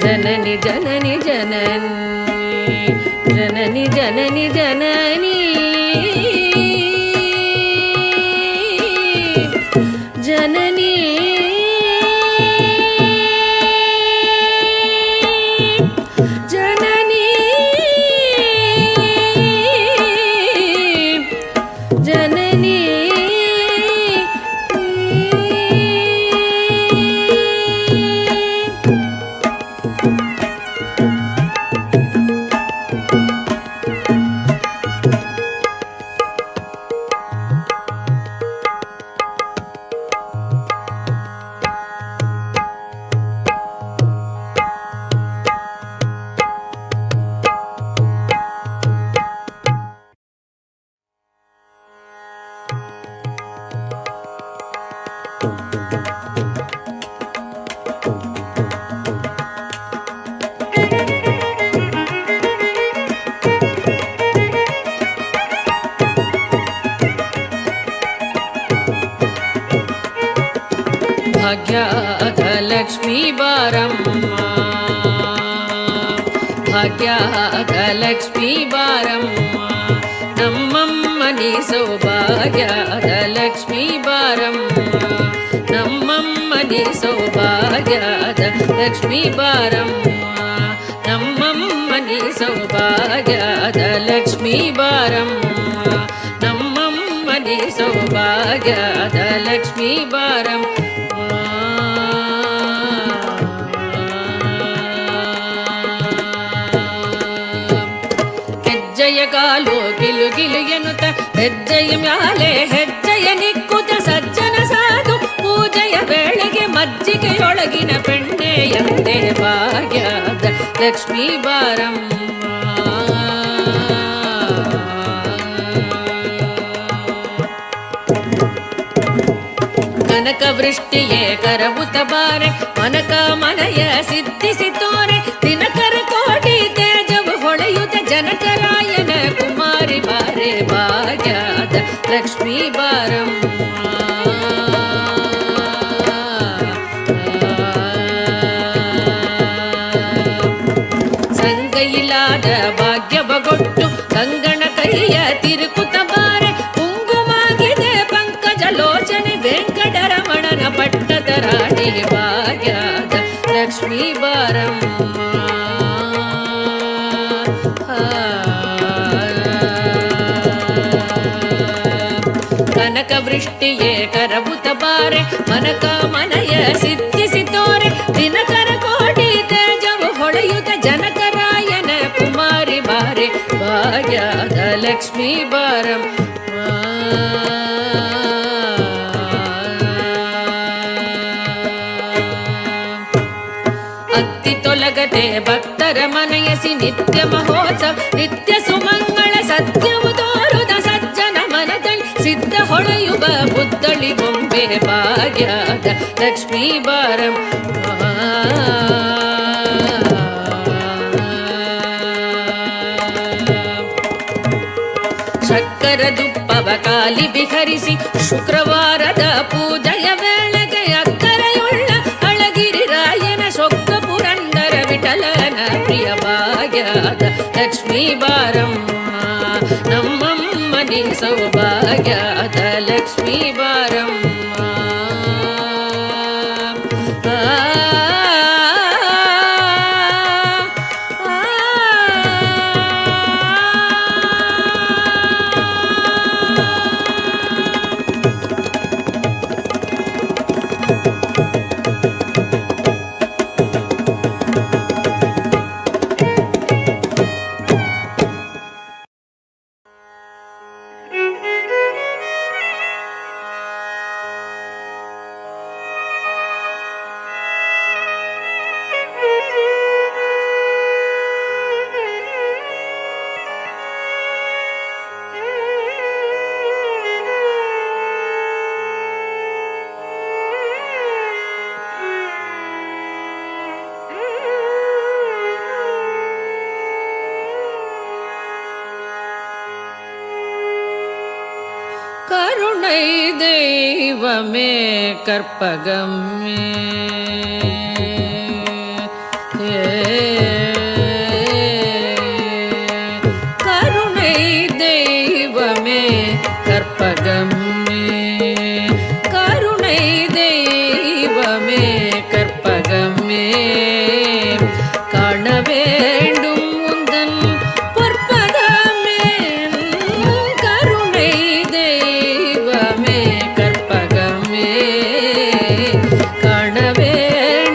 जननी जननी जननी जननी जननी जननी जननी भाग्यलक्ष्मी बारम्मा भाग्यलक्ष्मी बारम्मा नम्मम्म ನಮ್ಮಮ್ಮನಿ ಸೌಭಾಗ್ಯದ ಲಕ್ಷ್ಮೀ ಬಾರಮ್ಮ ನಮ್ಮಮ್ಮನಿ ಸೌಭಾಗ್ಯದ ಲಕ್ಷ್ಮೀ ಬಾರಮ್ಮ ನಮ್ಮಮ್ಮನಿ ಸೌಭಾಗ್ಯದ ಲಕ್ಷ್ಮೀ ಬಾರಮ್ಮ ನಮ್ಮಮ್ಮನಿ ಸೌಭಾಗ್ಯದ ಲಕ್ಷ್ಮೀ ಬಾರಮ್ಮ ಹೆಜ್ಜೆಯ ಕಾಲು ಗಿಲು ಗಿಲು ಎನ್ನುತ್ತ ಹೆಜ್ಜೆಯ ಮ್ಯಾಲೆ ಹೆಜ್ಜೆಯ ನಿಕ್ಕುತ್ತ ಸಜ್ಜನ ಸಾಧು ಪೂಜೆಯ ವೇಳೆಗೆ ಮಜ್ಜಿಗೆಯೊಳಗಿನ ಬೆಣ್ಣೆಯಂತೆ ಭಾಗ್ಯದ ಲಕ್ಷ್ಮೀ ಬಾರಮ್ಮ ಕನಕ ವೃಷ್ಟಿಯೇ ಕರವುತ ಬಾರೆ ಮನಕ ಮನಯ ಸಿದ್ಧಿಸಿ ತೋರೆ ದಿನಕರ ಕೋಟಿ ತೇಜವು ಹೊಳೆಯುತ್ತ ಜನಕರಾಯನ ಕುಮಾರಿ ಬಾರೆ ಭಾಗ್ಯದ ಲಕ್ಷ್ಮೀ ಬಾರಮ್ಮ ಸಂಗೈಲಾದ ಭಾಗ್ಯವಗೊಟ್ಟು ಕಂಗಣ ಕೈಯ ತಿರುಕುತ ಬಾರೆ ಕುಂಗುಮಾಗಿದೆ ಪಂಕಜಲೋಚನೆ ವೆಂಕಟರಮಣನ ಪಟ್ಟದ ರಾಣಿ ಭಾಗ್ಯದ ಲಕ್ಷ್ಮೀ ಬಾರಮ್ಮ ಕನಕ ವೃಷ್ಟಿಯೇ ಕರವುತ ಬಾರೆ ಮನಕ ಮನಯ ಸಿದ್ಧಿಸಿ ತೋರೆ ದಿನಕರ ಕೋಟಿ ತೇಜವು ಹೊಳೆಯುತ್ತ ಜನಕರಾಯನ ಕುಮಾರಿ ಬಾರೆ ಭಾಗ್ಯದ ಲಕ್ಷ್ಮೀ ಬಾರಮ್ಮ ಅತ್ತಿ ತೊಲಗದೆ ಭಕ್ತರ ಮನಯಸಿ ನಿತ್ಯ ಮಹೋತ್ಸವ ನಿತ್ಯ ಸುಮಂಗಳ ಸತ್ಯವು ತೋರುದ ಸಜ್ಜನ ಮನದಲ್ಲಿ ಸಿದ್ಧ ಹೊಳೆಯುವ ಬುದ್ಧಳಿ ಗೊಂಬೆ ಭಾಗ್ಯದ ಲಕ್ಷ್ಮೀ ಬಾರಮ್ಮ ಶಕ್ಕರ ದುಪ್ಪವ ಕಾಲಿ ವಿಹರಿಸಿ ಶುಕ್ರವಾರದ ಪೂಜೆಯ ವೇಳೆಗೆ ಅಕ್ಕರೆಯುಳ್ಳ ಅಳಗಿರಿ ರಾಯನ ಸೊಕ್ಕ ಪುರಂದರ ವಿಠಲನ ಪ್ರಿಯ ಭಾಗ್ಯದ ಲಕ್ಷ್ಮೀ ಬಾರಮ್ಮ ನಮ್ಮಮ್ಮನಿ ಸೌಭಾಗ್ಯದ ಲಕ್ಷ್ಮೀ ಬಾರಮ್ಮ கருணை தெய்வமே கற்பகமே கருணை தெய்வமே கற்பகமே கருணை தெய்வமே கற்பகமே காண வேண்டும் உந்தன் பொற்பதமே கருணை தெய்வமே கற்பகமே காண வேண்டும்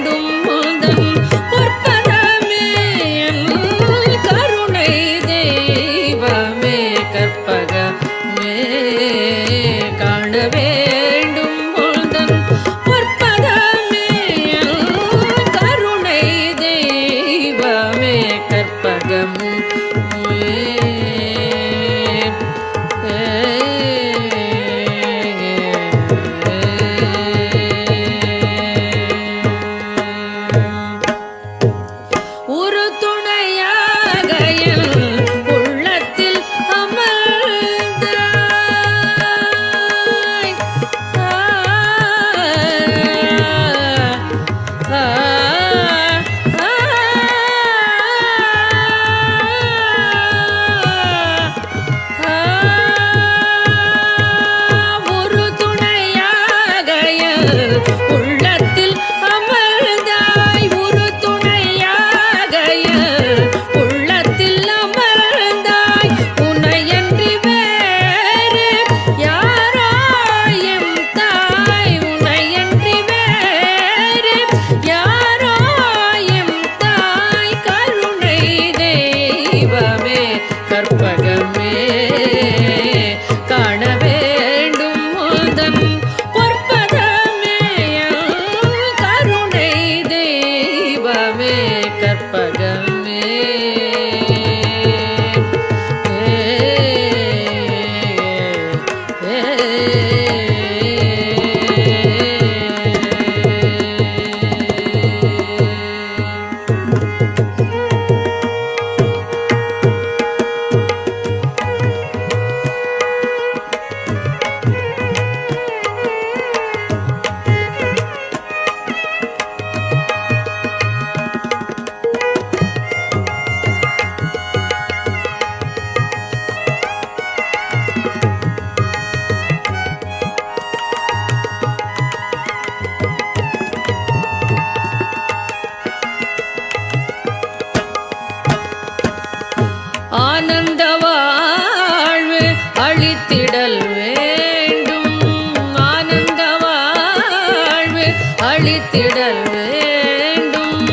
அளித்திடல் வேண்டும்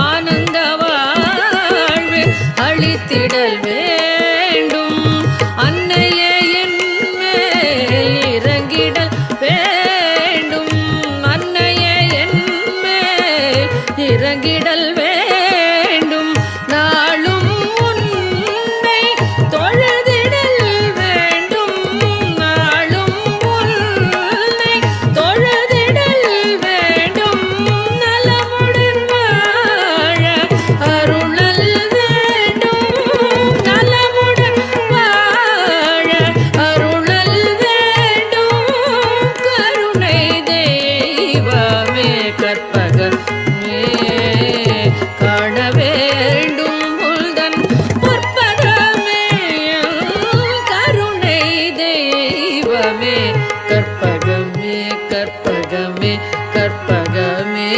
ஆனந்த வாழ்வு அளித்திடல் வேண்டும் அன்னையே என் மேல் இறங்கிடல் வேண்டும் அன்னையே என் மேல் இறங்கிடல் வேண்டும் நாளும் உன்னை தொழுதிடல் வேண்டும் நாளும் உன்னை தொழுதிடல் வேண்டும் நலமுடன் வாழ அருளல் வேண்டும் நலமுடன் வாழ அருளல் வேண்டும் கருணை தெய்வமே கற்பகமே காண வேண்டும் உள்தன் பொற்பதமே கருணை தெய்வமே கற்பகமே கற்பகமே கற்பகமே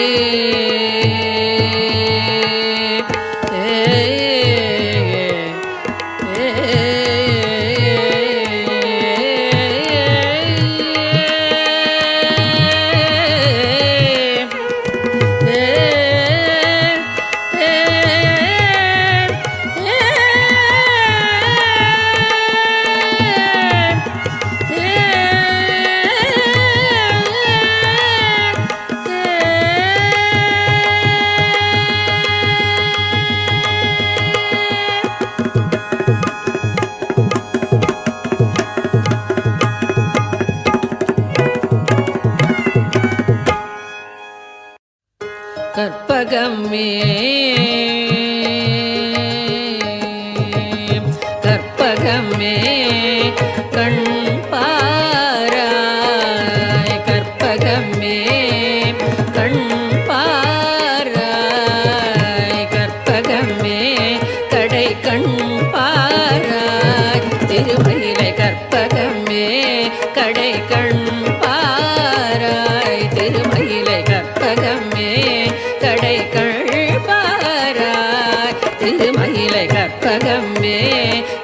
கற்பகமே கற்பகமே கண் பாராய் கற்பகமே கண் பாராய் கற்பகமே கடை கண் பாராய் திருமயிலை கற்பகமே கடை கண் பாராய் திருமயிலை கற்பகமே கடை கண் பாராய் திருமயிலை கற்பகமே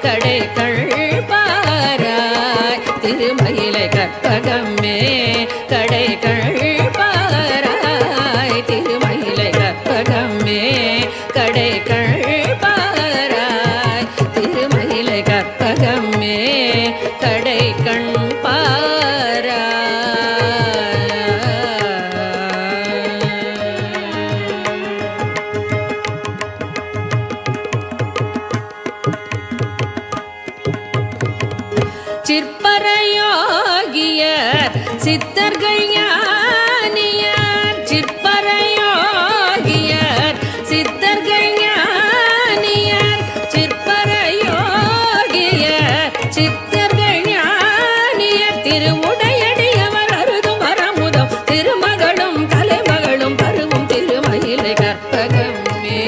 கடை கண் பாராய் திருமயிலை கற்பகமே கடை கண் பாராய் திருமயிலை கற்பகமே கடை கண் பாராய் திருமயிலை கற்பகமே கடை கண் சிற்பரையோகியர் சித்தர்கள் ஞானியர் சிற்பரையோகியர் சித்தர்கள் ஞானியர் சிற்பரையோகியர் சித்தர்கள் ஞானியர் திருவுடையடியவர் அருதும் வரமுதம் திருமகளும் தலைமகளும் பருவும் திருமயிலை கற்பகமே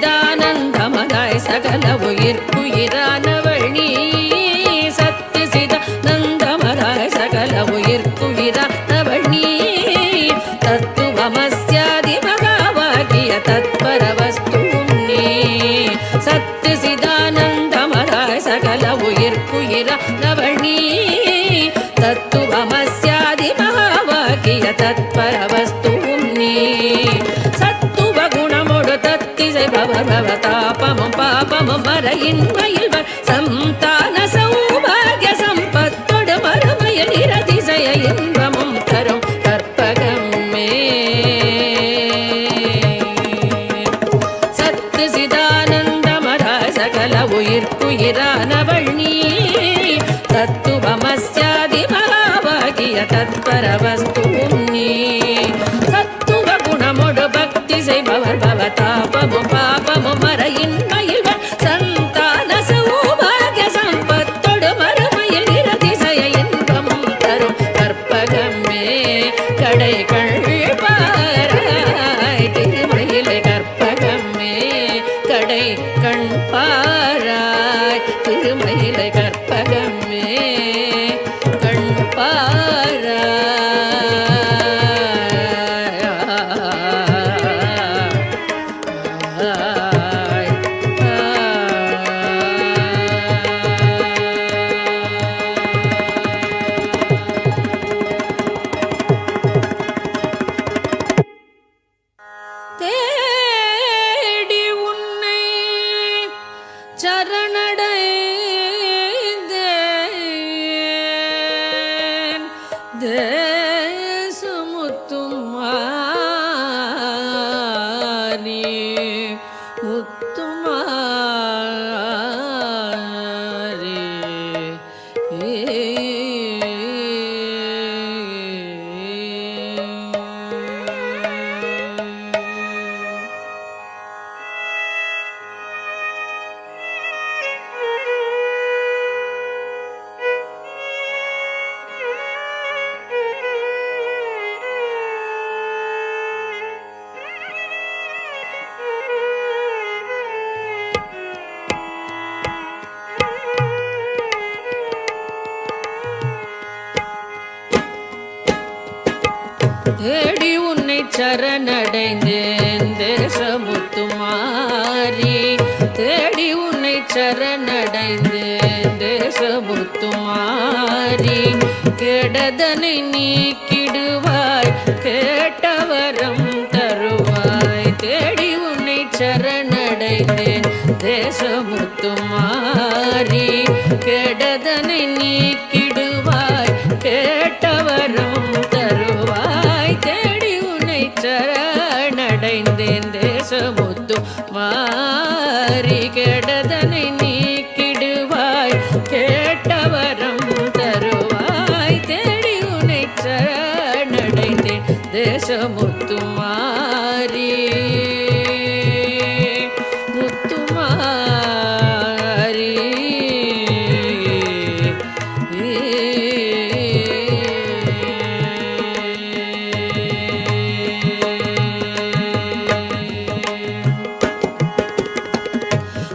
சிதானந்தமதாய் சகல உயிர்க்குயிரானவள் நீ சத்து சிதானந்தமதாய் சகல உயிர்க்குயிரானவள் நீ தத்துவமஸ்யாதி மகாவாகிய தத்பரவஸ்து நீ சத்து சிதானந்தமதாய் சகல உயிர்க்குயிரானவள் நீ தத்துவமஸ்யாதி மகாவாகிய தத்பரவஸ்து நீ சத்துவ குணமோடு தத்திசை பவதாபமும் பாபமும் மறையின்மையில் சந்தான சௌபாகிய சம்பத்தோடு மறுமையில் நிரதிசய இன்பமும் தரும் கற்பகமே சத்து சிதானந்தமதாய் சகல உயிர்க்குயிரானவள் நீ தத்துவமஸ்யாதி மகாவாகிய தத்பரவஸ்து நீ சத்துவ குணமோடு பக்தி செய்பவர் பவதாபமும் பாபமும் மறையின்மையில் சந்தான சௌபாகிய சம்பத்தோடு மறுமையில் நிரதிசய இன்பமும் தரும் கற்பகமே கடை கண்பாராய் திருமயிலை கற்பகமே கடை கண்பாராய் திருமயிலை கற்பகமே தேடி உன்னை சரணடைந்தேன் தேசமுத்துமாரி தேடி உன்னை சரணடைந்தேன் தேசமுத்துமாரி கெடதனை நீக்கிடுவாய் கேட்டவரம் தருவாய் தேடி உன்னை சரணடைந்தேன் தேசமுத்துமாரி கெடதனை நீக்கிடுவாய் கேட்டவரம் தருவாய் தேடி உன்னை சரணடைந்தேன் தேசமுத்து மாறி கெடதனை நீக்கிடுவாய் கேட்டவரம் தருவாய் தேடி உன்னை சரணடைந்தேன் தேசமுத்து மாறி முத்துமாரி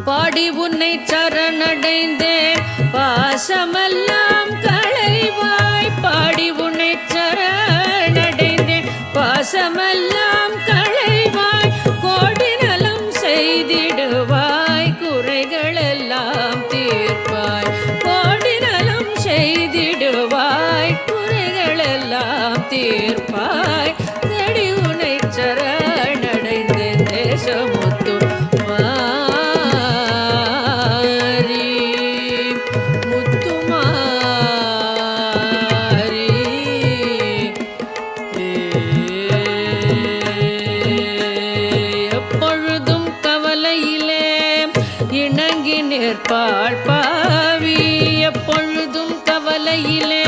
பாடி உன்னை சரணடைந்தேன் பாசமெல்லாம் களைவாய் பாடி உன்னை சரணடைந்தேன் பாசமெல்லாம் களைவாய் கோடி நலம் செய்திடுவாய் குறைகளெல்லாம் தீர்ப்பாய் கோடி நலம் செய்திடுவாய் குறைகளெல்லாம் தீர்ப்பாய் தேடி உன்னை சரணடைந்தேன் தேசமுத்து நிற்பாள் பாவி எப்பொழுதும் கவலையிலே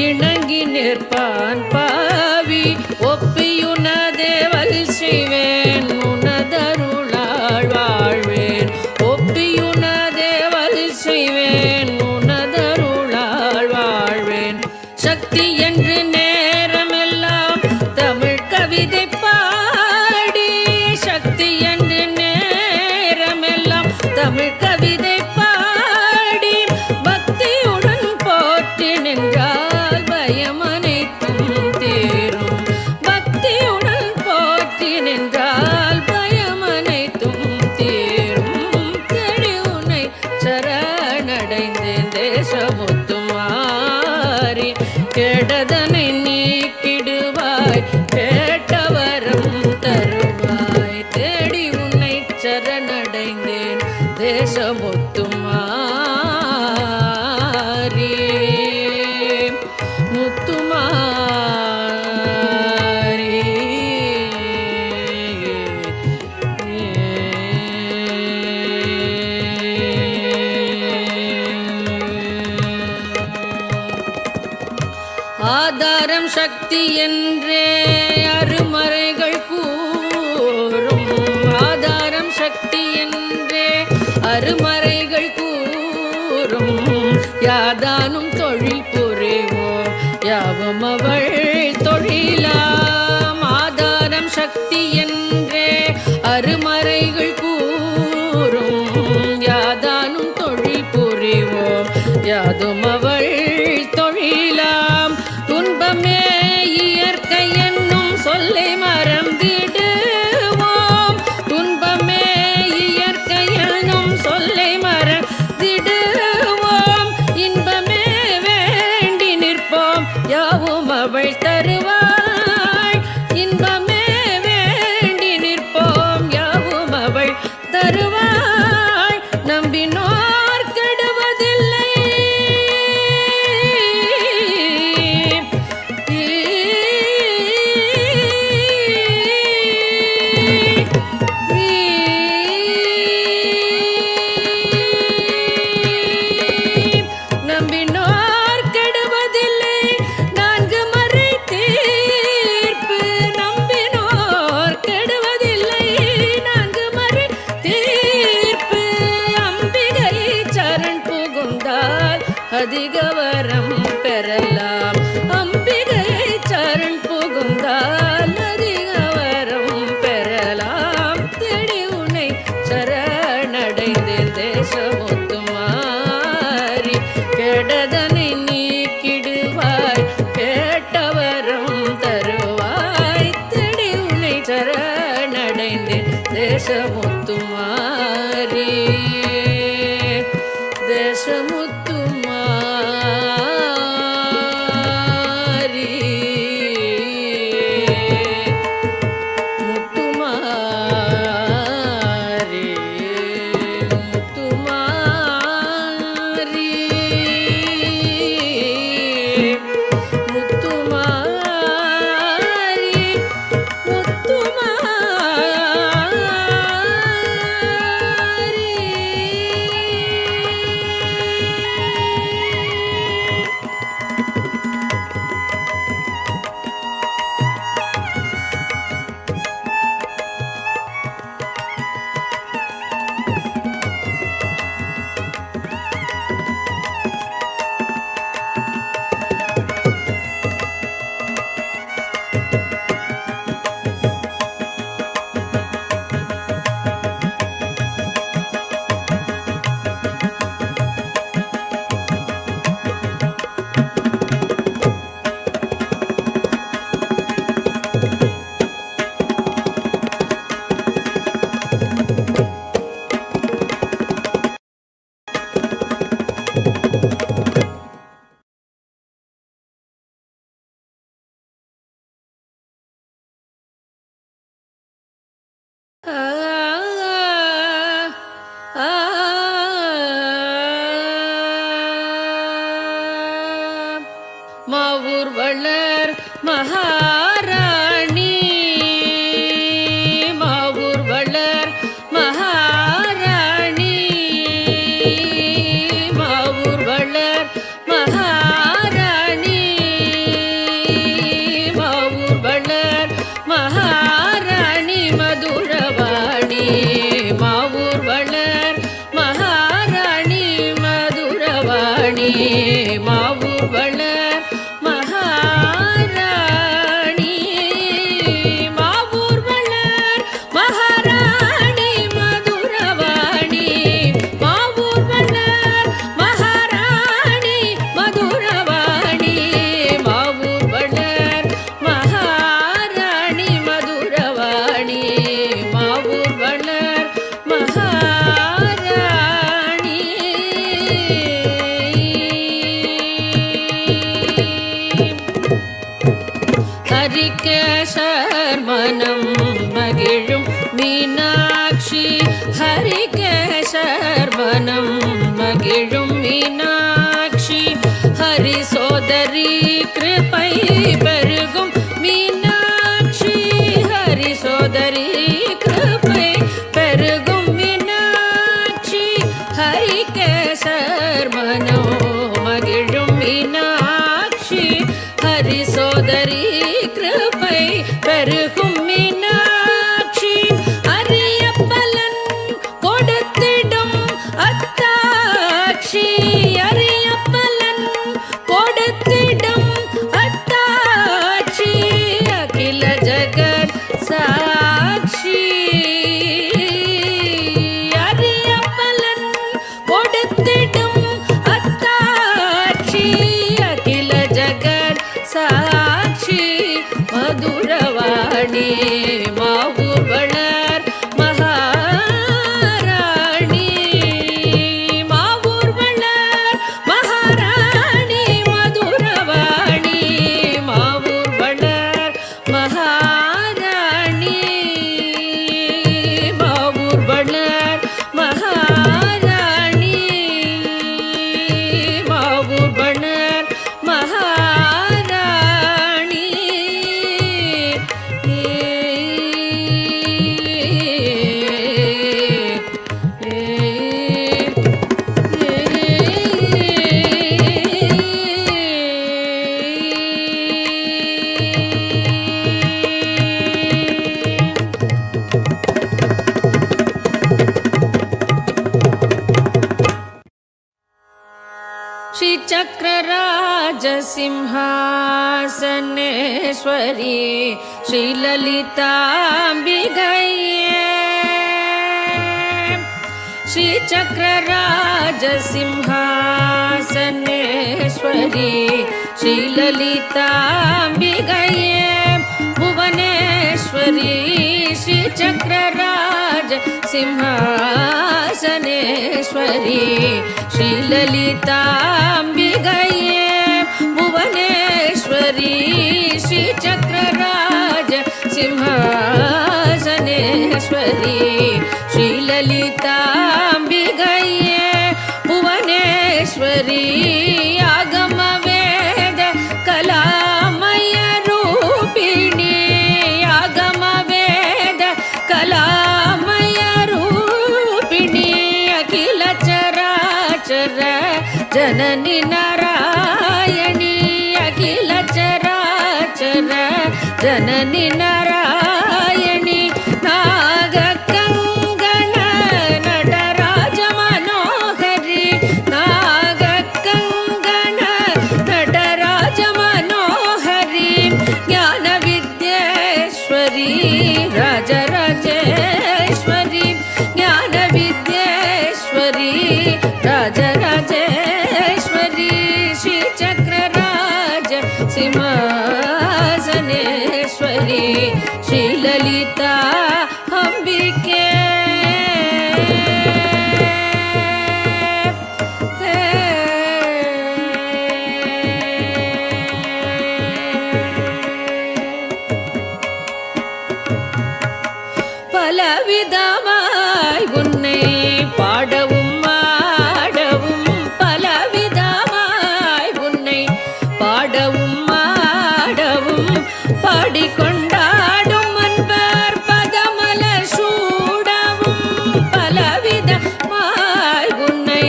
இணங்கி நிற்பான் பாவி ஒப்பியுனதேவல் செய்வேன் உனதருளாள் வாழ்வேன் ஒப்பியுனதேவல் செய்வேன் உனதருளாள் வாழ்வேன் சக்தி என்று நேரமெல்லாம் தமிழ் கவிதை பாடி சக்தி என்று நேரமெல்லாம் தமிழ் கவிதை பாடி பக்தியுடன் போற்றி நின்றால் பயம் அனைத்தும் தீரும் பக்தியுடன் போற்றி நின்றால் பயம் அனைத்தும் தீரும் தேடி உன்னை சரணடைந்தேன் தேசமுத்து மாறி கெடதனை நீக்கிடுவாய் கேட்டவரம் தருவாய் தேடி உன்னை சரணடைந்தேன் தேசமுத்து மாறி முத்துமாரி ஆதாரம் சக்தி என்றே அருமறைகள் கூறும் ஆதாரம் சக்தி என்றே அருமறைகள் கூறும் யாதானும் தொழில் புரிவோம் யாவும் அவள் தொழில் தொழிலாம் ஆதாரம் சக்தி என்றே அருமறைகள் கூறும் யாதானும் தொழில் புரிவோம் யாதும் அவள் தொழிலாம் துன்பமே இயற்கை என்னும் சொல்லை மறந்திடுவோம் துன்பமே இயற்கை என்னும் சொல்லை மறந்திடுவோம் இன்பமே வேண்டி நிற்போம் யாவும் அவள் தருவாள் இன்பமே வேண்டி நிற்போம் யாவும் அவள் தருவாள் நம்பினோர் கெடுவதில்லை நம்பினோர் கெடுவதில்லை நான்கு மறை தீர்ப்பு நம்பினோர் கெடுவதில்லை நான்கு மறை தீர்ப்பு அம்பிகை சரண் புகுந்தால் அதிக வரம் பெறலாம் அம்பிகை சரண் புகுந்தால் அதிக வரம் பெறலாம் தேடி உன்னை சரணடைந்தேன் தேசமுத்துமாரி கெடதனை நீக்கிடுவாய் கேட்டவரம் தருவாய் தேடி உன்னை சரணடைந்தேன் தேசமுத்துமாரி தேசமுத்துமாரி முத்துமாரி முத்துமாரி முத்துமாரி முத்துமாரி மாவூர் வளர் மகாராணி மாவூர் வளர் மகாராணி மாவூர் வளர் மகாராணி மாவூர் வளர் மகாராணி மதுரவாணி மாவூர் வளர் மகாராணி மதுரவாணி மாவூர் வளர் மகாராணி மாவூர் வளர் மகாராணி மதுரவாணி மாவூர் வளர் மகாராணி மதுரவாணி மாவூர் வளர் மகாராணி மதுரவாணி மாவூர் வளர் மகாராணி ஹரிகேசர் மனம் மகிழும் மீனாட்சி ஹரிகேசர் மனம் மகிழும் மீனாட்சி ஹரி சோதரி கிருபை பெருகும் மீனாட்சி ஹரி சோதரி கிருபை பெருகும் மீனாட்சி ஹரிகேசர் மனோ மகிழும் மீனாட்சி ஹரி சோதரி கிருபை பெருகும் மீனாட்சி அரிய பலன் கொடுத்திடும் அத்தாட்சி அரிய பலன் கொடுத்திடும் அத்தாட்சி மதுரவாணி மாவூர் வளர் மகாராணி மாவூர் வளர் மகாராணி மதுரவாணி மாவூர் வளர் மகாராணி மாவூர் வளர் மகாராணி மாவூர் வளர் மகாராணி श्री चक्रराज सिंहासनेश्वरी श्री ललिताम्बिकये श्री चक्रराज सिंहासनेश्वरी श्री ललिताम्बिकये भुवनेश्वरी श्री चक्रराज सिंहासनेश्वरी श्री ललिताम्बिकये भुवनेश्वरी श्री चक्रराज सिंहासनेश्वरी श्री ललिताम्बिकये भुवनेश्वरी आगम वेद कलामय रूपिणी आगम वेद कलामय रूपिणी अखिल चराचर जननी नारायणी अखिल चराचर जननी नारायणी नागकङ्गण नटराज मनोहरी नागकङ्गण नटराज मनोहरी ज्ञानविद्येश्वरी राजराजेश्वरी ज्ञानविद्येश्वरी राजराजेश्वरी श्री चक्रराज सिंहासनेश्वरी श्री ललिता अंबिके பலவிதமாய் உன்னை பாடவும் ஆடவும் பலவிதமாய் உன்னை பாடவும் ஆடவும் பாடிக்கொண்டாடும் அன்பர் பதமலர் சூடவும் பலவிதமாய் உன்னை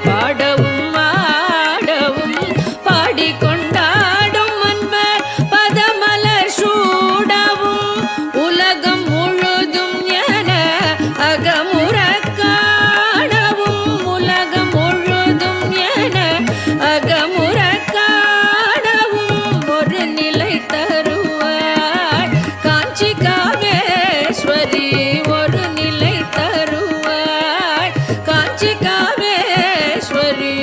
பாடவும் ஆடவும் பாடிக்கொண்டாடும் அன்பர் பதமலர் சூடவும் உலகம் முழுதும் என அகமுற காணவும் உலகம் முழுதும் என அகமுற காணவும் ஒரு நிலை தருவாய் காஞ்சி காமேஸ்வரி ஒரு நிலை தருவாய் காஞ்சி காமேஸ்வரி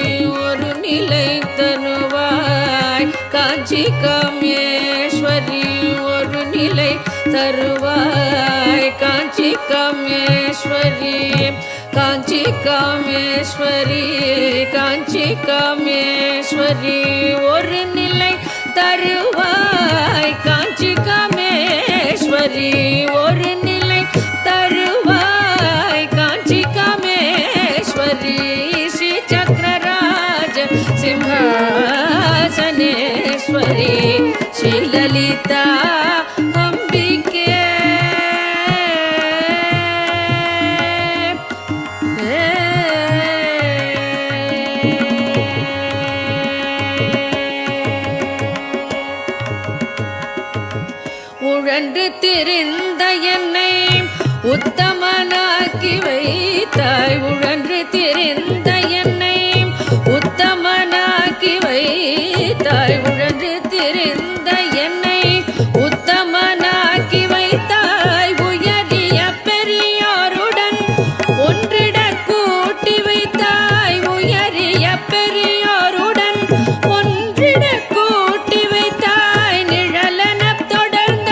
ஒரு நிலை தருவாய் காஞ்சி காமேஸ்வரி ஒரு நிலை தருவாய் காஞ்சி காமேஸ்வரி காஞ்சி காமேஸ்வரி காஞ்சி காமேஸ்வரி ஒரு நிலை தருவாய் காஞ்சி காமேஸ்வரி ஒரு நிலை தருவாய் காஞ்சி காமேஸ்வரி ஸ்ரீ சக்கரராஜ சிம்ஹாசனேஸ்வரி ஸ்ரீ லலிதா அம்பிகே உழன்று திரிந்த என்னை உத்தமனாக்கி வைத்தாய் உழன்று திரிந்த என்னை உத்தமனாக்கி வைத்தாய் உழன்று திரிந்த என்னை உத்தமனாக்கி வைத்தாய் உயரிய பெரியோருடன் ஒன்றிட கூட்டி வைத்தாய் உயரிய பெரியோருடன் ஒன்றிட கூட்டி வைத்தாய் நிழலன தொடர்ந்த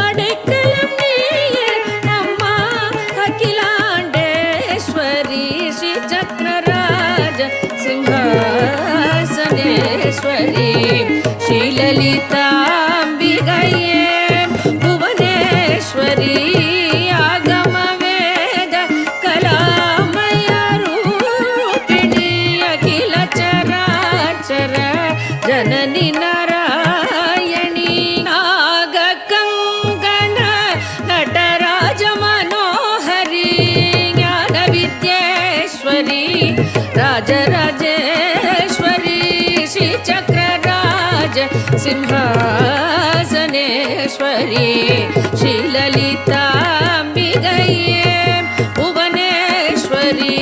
அடைக்கலம் நீயே அம்மா அகிலாண்டேஸ்வரி ஸ்ரீ சக்கரராஜ சிம்ஹாசனேஸ்வரி ஸ்ரீலலிதாம்பிகையே புவனேஸ்வரி ஆகம வேத கலாமய ரூபிணி அகில சராச்சர ஜனனி நாராயணி நாக கங்கன நடராஜ மனோஹரி ஞான வித்யேஸ்வரி ராஜராஜேஸ்வரி ஸ்ரீ சக்கரராஜ சிம்ஹாசனேஸ்வரி ஸ்ரீலலிதாம்பிகையே புவனேஸ்வரி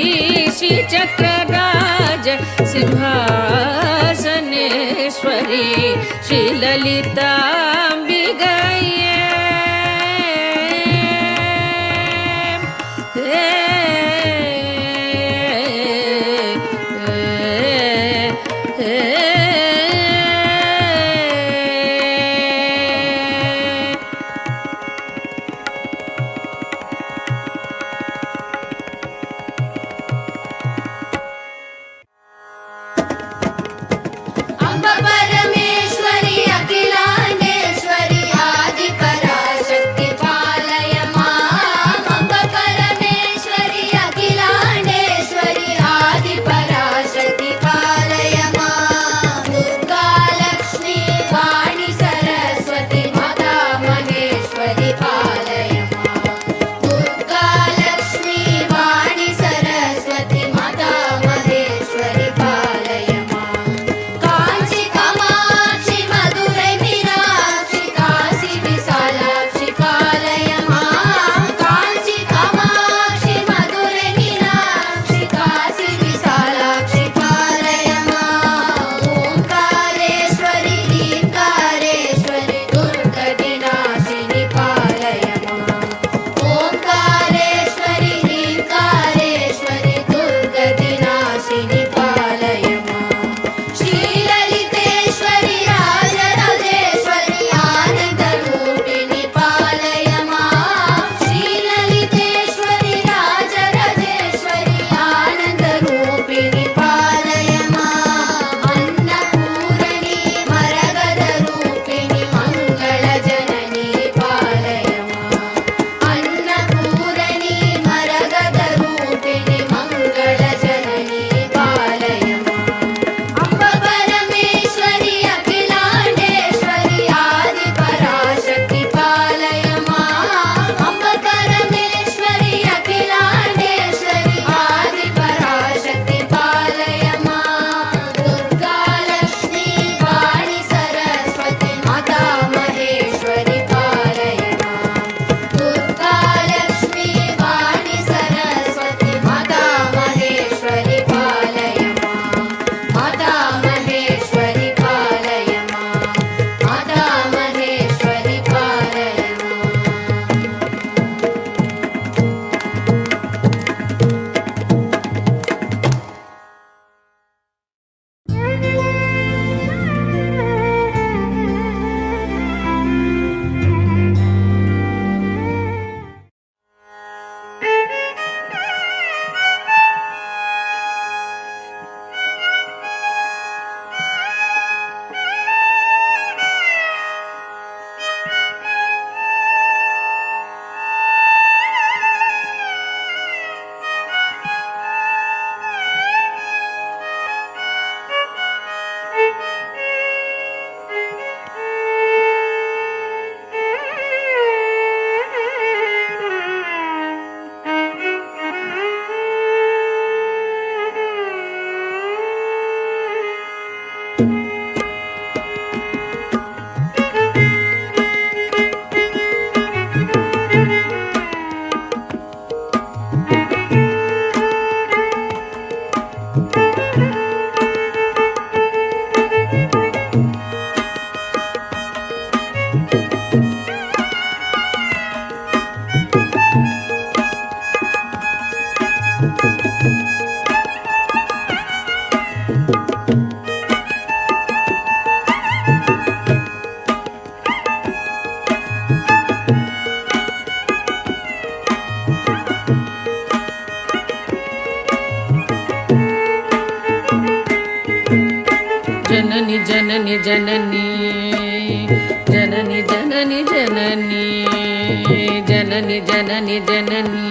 ஸ்ரீ சக்கரராஜ சிம்ஹாசனேஸ்வரி ஸ்ரீலலிதாம்பிகையே अम्ब परमेश्वरी अखिलांडे जननी जननी जननी जननी जननी जननी जननी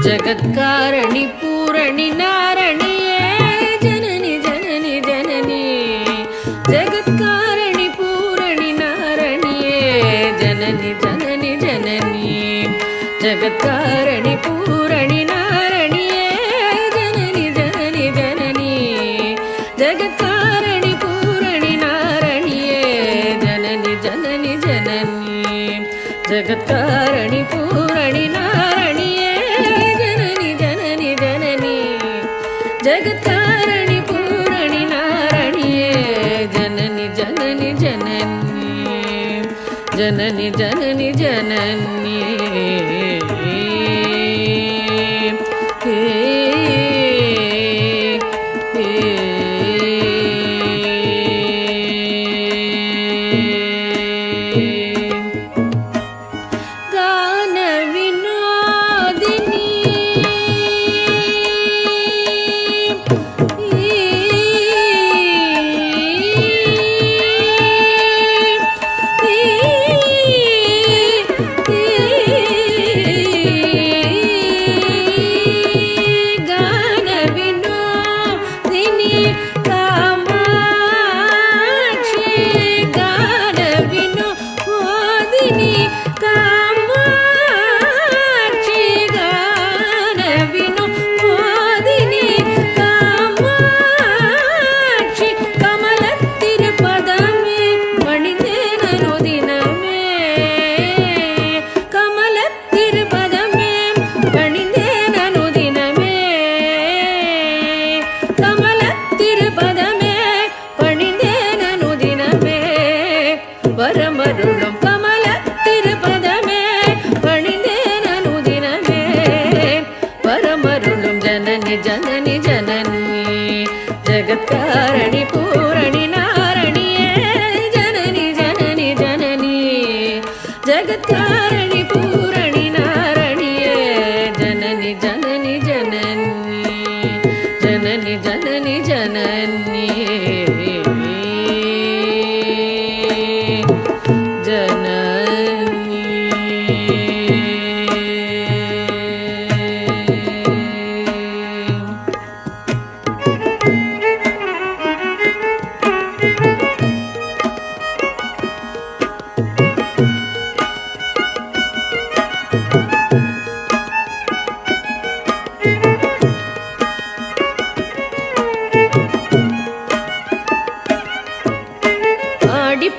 जगत्कारणि पूरणि नारणिये जननी जननी जननी जगत्कारणि पूरणि नारणिये जननी जननी जननी जगत्कारणि पूरणि नारणिये जननी जननी जननी जगत्कारणि पूरणि नारणिये जननी जननी जननी जगत्कारणि पूरणि नारणिये जननी जननी जननी जगत्कारणि पूरणि नारणिये जननी जननी जननी जननी जननी जननी வரமருளும் கமல திருப்பதமே பணிந்தேனனுதினமே வரமருளும் ஜனனி ஜனனி ஜனனி ஜகத்காரணி பூரணி நாரணியே ஜனனி ஜனனி ஜனனி ஜகத்காரணி பூரணி நாரணியே ஜனனி ஜனனி ஜனனி ஜனனி ஜனனி ஜனனி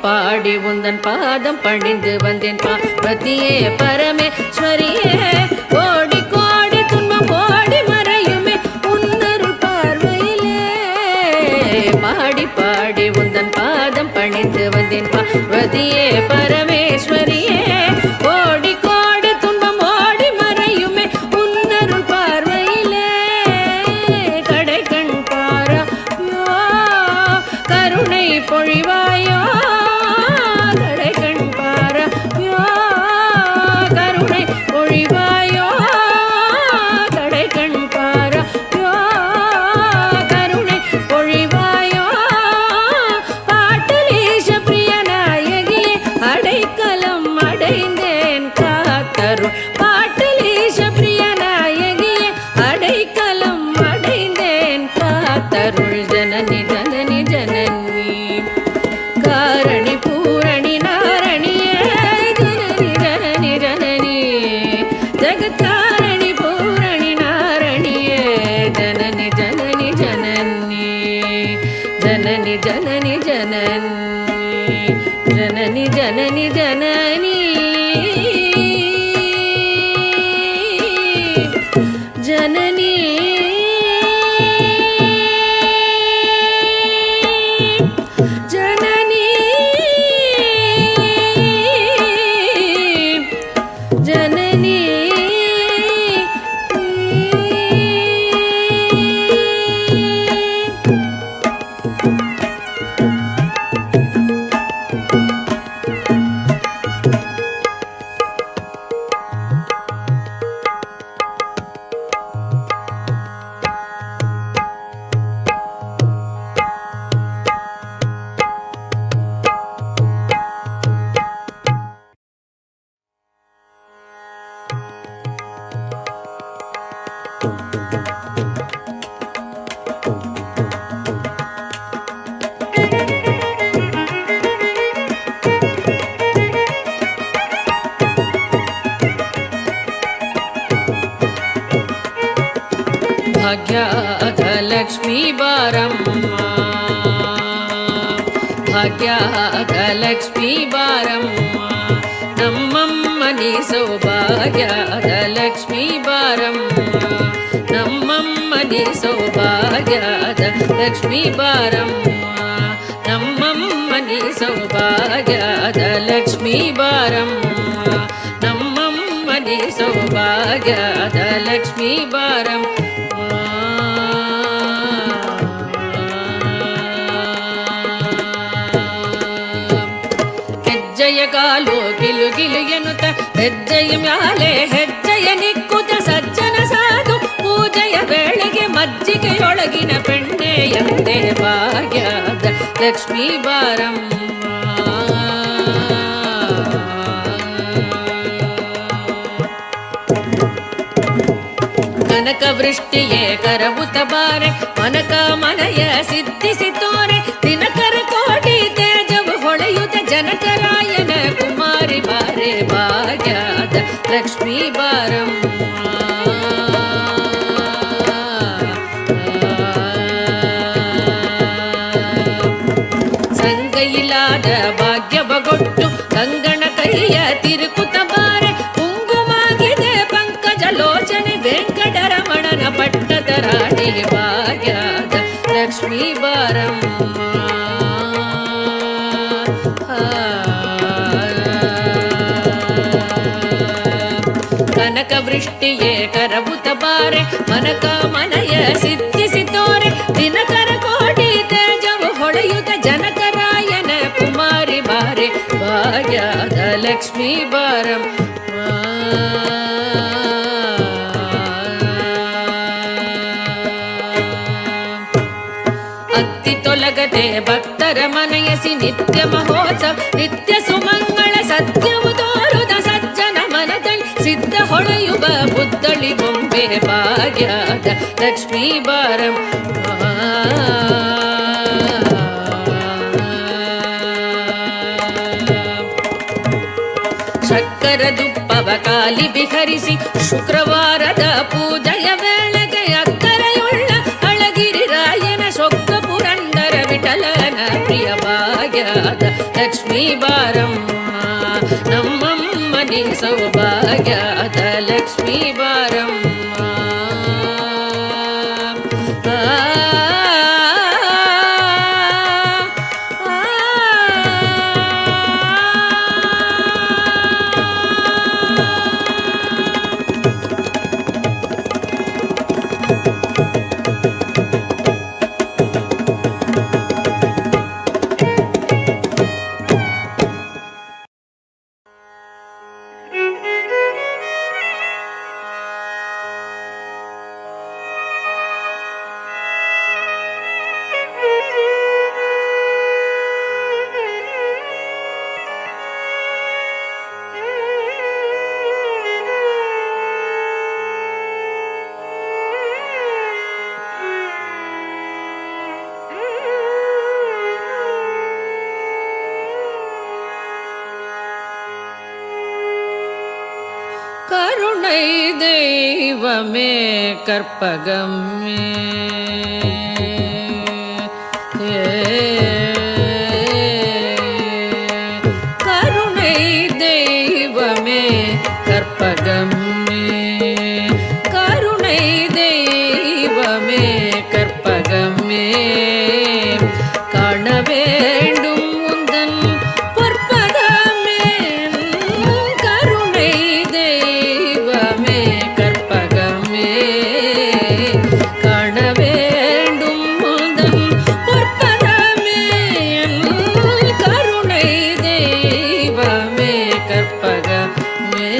பாடி உந்தன் பாதம் பணிந்து வந்தேன் பார்வதியே பரமேஸ்வரியே கோடி கோடி துன்பம் ஓடி மறையுமே உன்னருள் பார்வையிலே பாடி பாடி உந்தன் பாதம் பணிந்து வந்தேன் பார்வதியே பரமேஸ்வரியே கோடி கோடி துன்பம் ஓடி மறையுமே உன்னருள் பார்வையிலே கடை கண் பாராயோ கருணை பொழிவாயோ जननी जननी जननी कारणि पूरणि नारणिये जननी जननी जननी जगत्कारणि पूरणि नारणिये जननी जननी जननी जननी जननी जननी जननी जननी जननी जननी जननी ಭಾಗ್ಯದ ಲಕ್ಷ್ಮೀ ಬಾರಮ್ಮ ಭಾಗ್ಯದ ಲಕ್ಷ್ಮೀ ಬಾರಮ್ಮ ನಮ್ಮಮ್ಮನಿ ಸೌಭಾಗ್ಯದ ಲಕ್ಷ್ಮೀ ಬಾರಮ್ಮ ನಮ್ಮಮ್ಮನಿ ಸೌಭಾಗ್ಯದ ಲಕ್ಷ್ಮೀ ಬಾರಮ್ಮ ನಮ್ಮಮ್ಮನಿ ಸೌಭಾಗ್ಯದ ಲಕ್ಷ್ಮೀ ಬಾರಮ್ಮ ನಮ್ಮಮ್ಮನಿ ಸೌಭಾಗ್ಯದ ಲಕ್ಷ್ಮೀ ಬಾರಮ್ಮ ಹೆಜ್ಜೆಯ ಕಾಲು ಗಿಲು ಗಿಲು ಎನ್ನುತ್ತ ಹೆಜ್ಜೆಯ ಮ್ಯಾಲೆ ಹೆಜ್ಜೆಯ ನಿಕ್ಕುತ್ತ ಸಜ್ಜನ ಸಾಧು ಪೂಜೆಯ ವೇಳೆಗೆ ಮಜ್ಜಿಗೆಯೊಳಗಿನ ಬೆಣ್ಣೆ ಎಂದೇ ಭಾಗ್ಯದ ಲಕ್ಷ್ಮೀ ಬಾರಮ್ಮ ಕನಕ ವೃಷ್ಟಿಯೇ ಕರವುತ ಬಾರೆ ಮನಕ ಮನಯ ಸಿದ್ಧಿಸಿ ತೋರೆ ದಿನಕರ ಕೋಟಿ ತೇಜವು ಹೊಳೆಯುತ್ತ ಜನಕರಾಯನ ಕುಮಾರಿ ಬಾರೆ ಭಾಗ್ಯದ ಲಕ್ಷ್ಮೀ ಬಾರಮ್ಮ ಸಂಗೈಲಾದ ಭಾಗ್ಯವಗೊಟ್ಟು ಕಂಗಣ ಕೈಯ ತಿರುಕುತ ಬಾರೆ ಕುಂಗುಮಾಗಿದೆ ಪಂಕಜ ಲೋಚನೆ ವೆಂಕಟರಮಣನ ಪಟ್ಟದ ರಾಣಿ ಭಾಗ್ಯದ ಲಕ್ಷ್ಮೀ ಬಾರಮ್ಮ ಕನಕ ವೃಷ್ಟಿಯೇ ಕರವುತ ಬಾರೆ ಮನಕ ಮನಯ ಸಿದ್ಧಿಸಿ ತೋರೆ ದಿನಕರ ಕೋಟಿ ತೇಜವು ಹೊಳೆಯುತ್ತ ಜನಕರಾಯನ ಕುಮಾರಿ ಬಾರೆ ಭಾಗ್ಯದ ಲಕ್ಷ್ಮೀ ಬಾರಮ್ಮ ಅತ್ತಿ ತೊಲಗದೆ ಭಕ್ತರ ಮನಯಸಿ ನಿತ್ಯ ಮಹೋತ್ಸವ ನಿತ್ಯ ಸುಮಂಗಳ ಸತ್ಯವು ತೋರುದ ಸಜ್ಜನ ಮನದಲ್ಲಿ ಸಿದ್ಧ ಹೊಳೆಯುವ ಬುದ್ಧಳಿ ಬೊಂಬೆ ಭಾಗ್ಯದ ಲಕ್ಷ್ಮೀ ಬಾರಮ್ಮ ಶಕ್ಕರ ದುಪ್ಪವ ಕಾಲಿ ಬಿಹರಿಸಿ ಶುಕ್ರವಾರದ ಪೂಜೆಯ ವೇಳೆಗೆ ಅಕ್ಕರೆಯುಳ್ಳ ಅಳಗಿರಿ ರಾಯನ ಶೊಕ್ಕ ಪುರಂದರ ವಿಠಲನ ಪ್ರಿಯ ಭಾಗ್ಯದ ಲಕ್ಷ್ಮೀ ಬಾರಮ್ಮ ನಮ್ಮಮ್ಮನಿ ಸೌಭಾಗ್ಯದ ಲಕ್ಷ್ಮೀ ಬಾರಮ್ಮ கருணை தெய்வமே கற்பகமே கருணை தெய்வமே கற்பகமே கருணை தெய்வமே கற்பகமே காண வேண்டும் உந்தன் பொற்பதமே கருணை தெய்வமே கற்பகமே காண வேண்டும் உந்தன் பொற்பதமே கருணை தெய்வமே கற்பகமே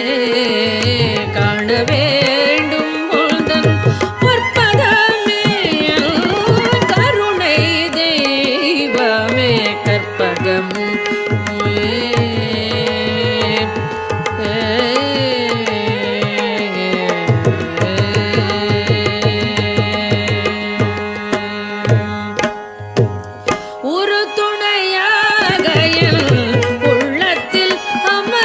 காண வேண்டும் உந்தன் பொற்பதமே கருணை தெய்வமே கற்பகமே ஒரு துணையாக என் உள்ளத்தில் அமர்ந்தாய்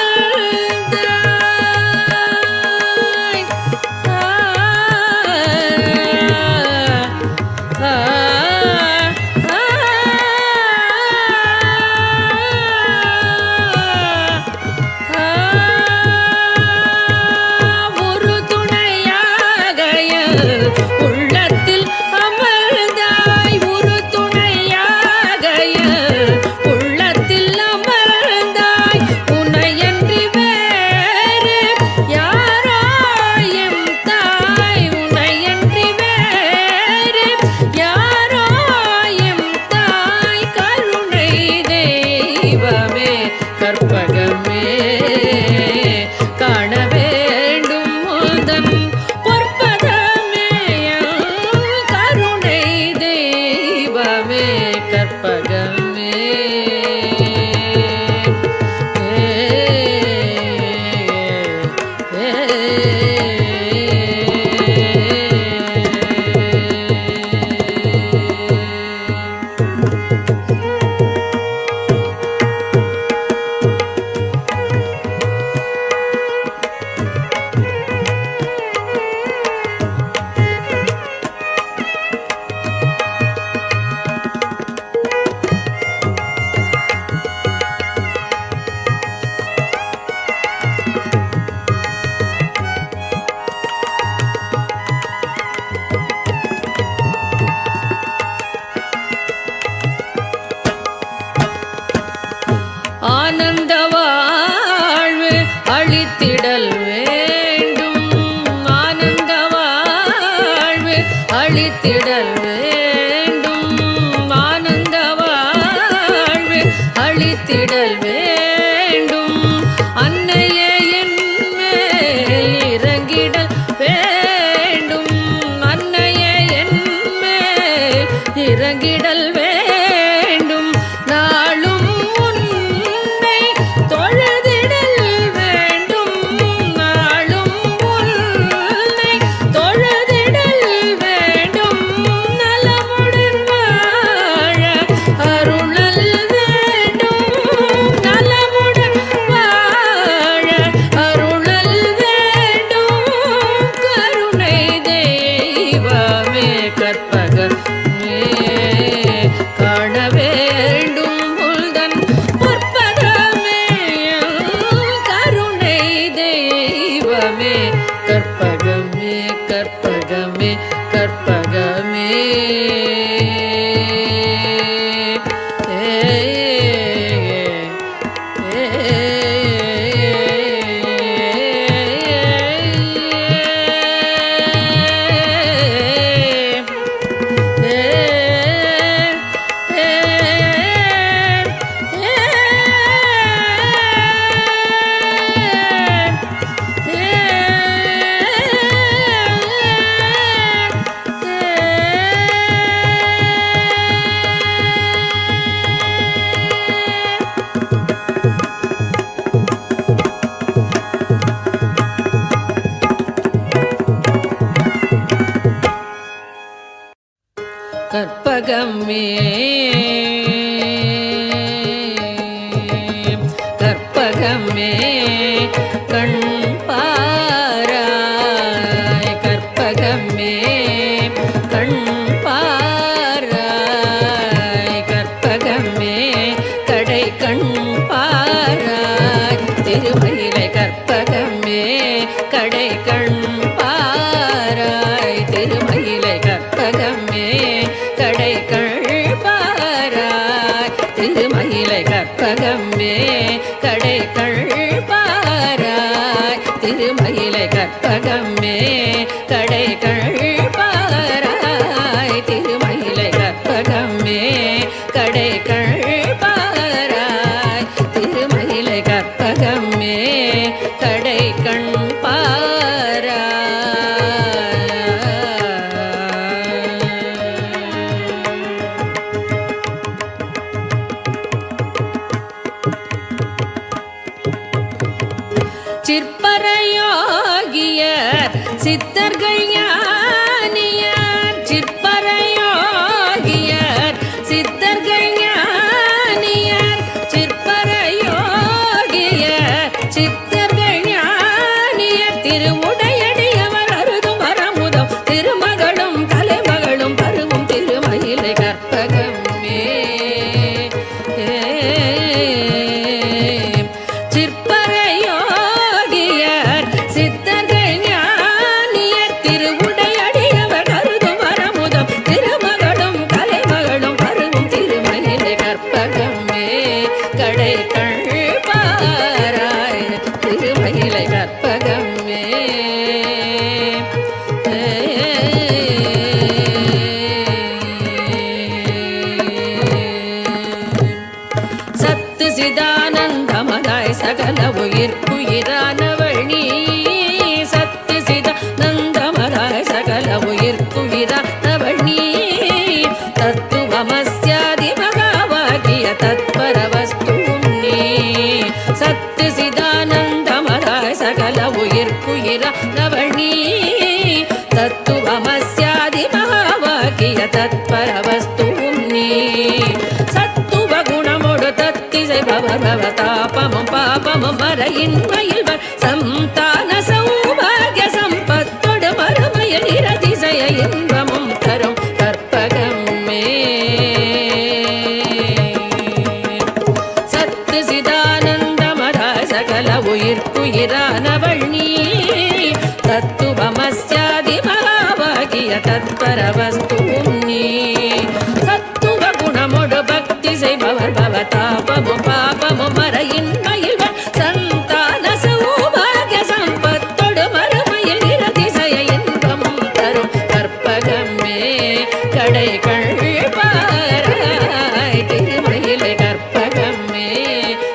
ஆனந்த வாழ்வு அளித்திடல் வேண்டும், ஆனந்த வாழ்வு அளித்திடல் வேண்டும், ஆனந்த வாழ்வு அளித்திடல் வேண்டும். அன்னையே என் மேல் இறங்கிடல் வேண்டும், அன்னையே என் மேல் இறங்கிடல் வேண்டும். நாளும் தொழுதிடல் வேண்டும், நாளும் உன்னை தொழுதிடல் வேண்டும். நலமுடன் வாழ அருளல் வேண்டும், நலமுடன் வாழ அருளல் வேண்டும். கருணை தெய்வமே கற்பகமே காண வேண்டும் உள்தன் பொற்பதமே. கருணை தெய்வமே கற்பகமே கற்பகமே கற்பகமே. கற்பகமே கற்பகமே கண் பாராய், கற்பகமே கண் பாராய், கற்பகமே கடை கண் பாராய். திருமயிலை கற்பகமே கடை கண் பாராய், திருமயிலை கற்பகமே கடை கண் பாராய், திருமயிலை கற்பகமே கடை கண் பாராய், திருமயிலை கற்பகமே கடை கண் பாராய், திருமயிலை கற்பகமே கடை கண் பாராய், திருமயிலை கற்பகமே கடை கண் பாராய். சிற்பரயோகியர் சித்தர்கள் ஞானியர், சிற்பரயோகியர் சித்தர்கள் ஞானியர், சிற்பரயோகியர் சித்தர்கள் ஞானியர். திருவுடையடியவர் அருதும் வரமுதம் திருமகளும் தலைமகளும் பருவும் திருமயிலை கற்பகமே. சிற்பரயோகியர் சித்தர்கள் ஞானியர், திருவுடையடியவர் அருதும் வரமுதம் திருமகளும் தலைமகளும் பருவும் திருமயிலை கற்பகமே கடை கண் பாராய், திருமயிலை கற்பகமே. உயிர்க்குயிரானவள் நீ தத்துவமஸ்யாதி மகாவாக்கிய தத்பரவஸ்துவும் நீ சத்துவ குணமோடு தத்திசை பவதாபமும் பாபமும் மறையின்மையில்வர் சந்தான சௌபாகிய சம்பத்தோடு மறுமையில் இரதிசய இன்பமும் தரும் கற்பகமே சத்து சிதானந்தமராய் சகல உயிர்க்குயிரானவள் நீ தத்துவமஸ்யாதி மகாவாகிய தத்பரவஸ்துவும் நீ சத்துவ குணமோடு பக்தி செய்பவர் பவதாபமும் பாபமும் மறையின்மையில்வர் சந்தான சௌபாகிய சம்பத்தோடு மறுமையில் இரதிசய இன்பமும் தரும் கற்பகமே கடைகள் பாராய் திருமயிலை கற்பகமே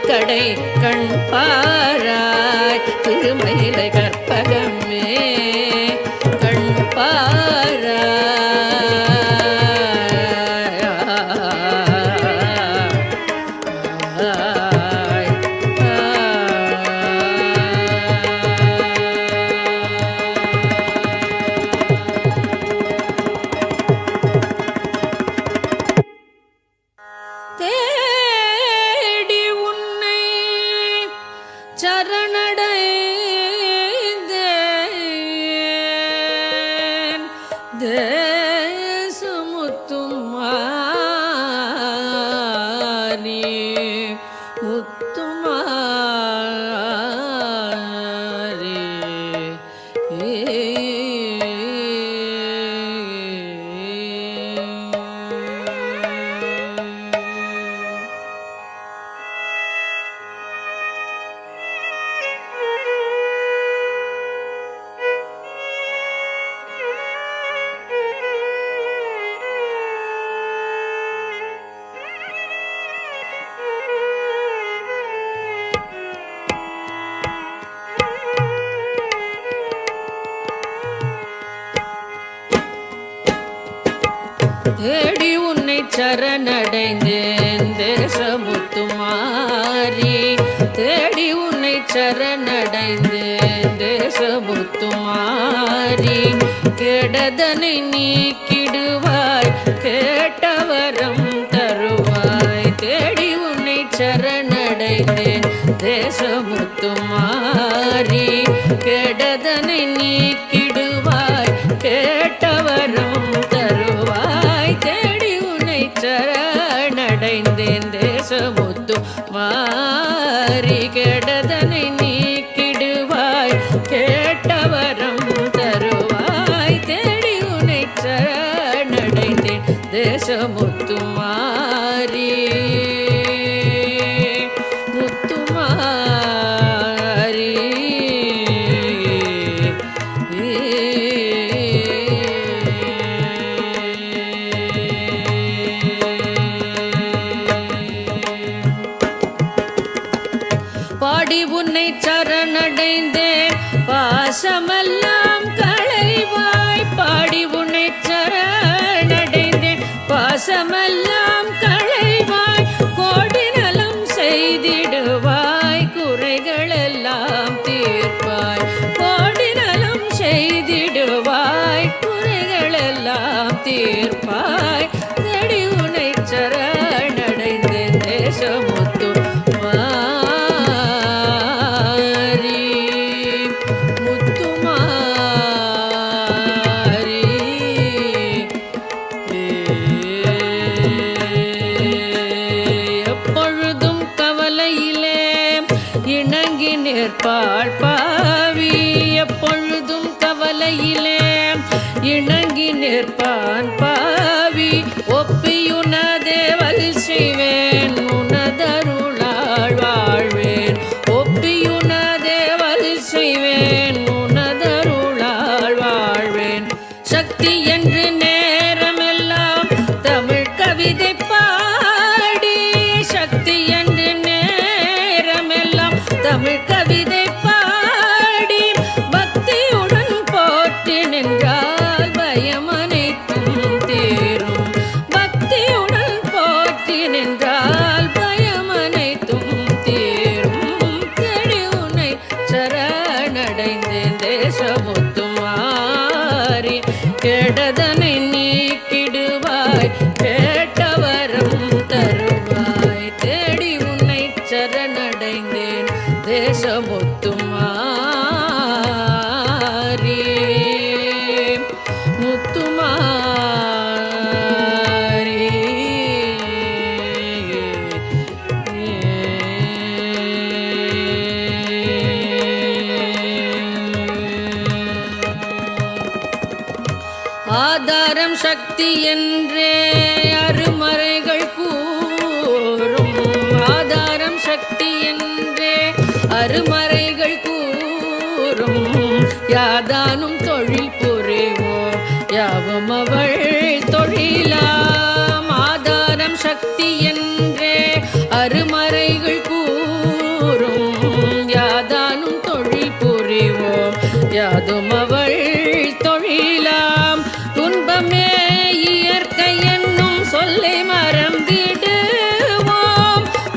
கடை கண் பாராய் திருமயிலை கற்பகமே கண் பாராய் தேடி உன்னை சரணடைந்தேன் தேசமுத்தும் மாறி முத்துமாரி தேடி உன்னை சரணடைந்தேன் தேசமுத்துமாரி தேடி உன்னை சரணடைந்தேன் தேசமுத்துமாரி கெடதனை நீக்கிடுவாய் கேட்டவரம் தருவாய் தேடி உன்னை சரணடைந்தேன் தேசமுத்துமாரி கெடதனை நீக்கிடுவாய் கேட்டவரம் தருவாய் தேடி உன்னை சரணடைந்தேன் தேசமுத்து மாறி கெடதனை நீக்கிடுவாய் கேட்டவரம் தருவாய் தேடி உன்னை சரணடைந்தேன் தேசமுத்து மாறி முத்துமாரி பாடி உன்னை சரணடைந்தேன் பாசமெல்லாம் களைவாய் பாடி உன்னை சரணடைந்தேன் பாசமெல்லாம் களைவாய் கோடி நலம் செய்திடுவாய் குறைகளெல்லாம் தீர்ப்பாய் கோடி நலம் செய்திடுவாய் குறைகளெல்லாம் தீர்ப்பாய் தேடி உன்னை சரணடைந்தேன் தேசமுத்து நிற்பாள் பாவி எப்பொழுதும் கவலையிலே இணங்கி நிற்பான் பாவி தேசமுத்துமாரி கெடதனை நீக்கிடுவாய் கேட்டவரம் தருவாய் தேடி உன்னை சரணடைந்தேன் தேசமுத்துமாரி முத்துமாரி ஆதாரம் சக்தி என்றே அருமறைகள் கூறும் ஆதாரம் சக்தி என்றே அருமறைகள் கூறும் யாதானும் தொழில் புரிவோம் யாவும் அவள் தொழிலாம் ஆதாரம் சக்தி என்றே அருமறைகள் கூறும் யாதானும் தொழில் புரிவோம் யாதும் அவள் தொழிலாம் துன்பமே இயற்கை என்னும் சொல்லை மறந்திடுவோம்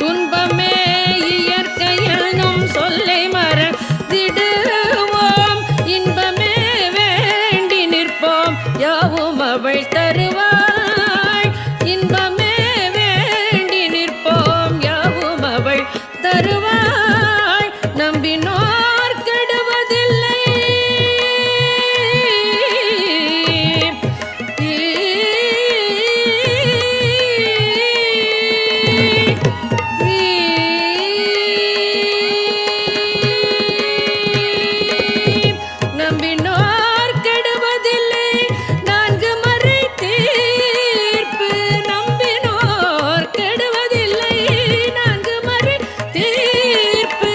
துன்பமே இயற்கை என்னும் சொல்லை மறந்திடுவோம் இன்பமே வேண்டி நிற்போம் யாவும் அவள் தருவாய் இன்பமே வேண்டி நிற்போம் யாவும் அவள் தருவாய் நம்பினோர் கெடுவதில்லை நம்பினோர் கெடுவதில்லை நான்கு மறை தீர்ப்பு நம்பினோர் கெடுவதில்லை நான்கு மறை தீர்ப்பு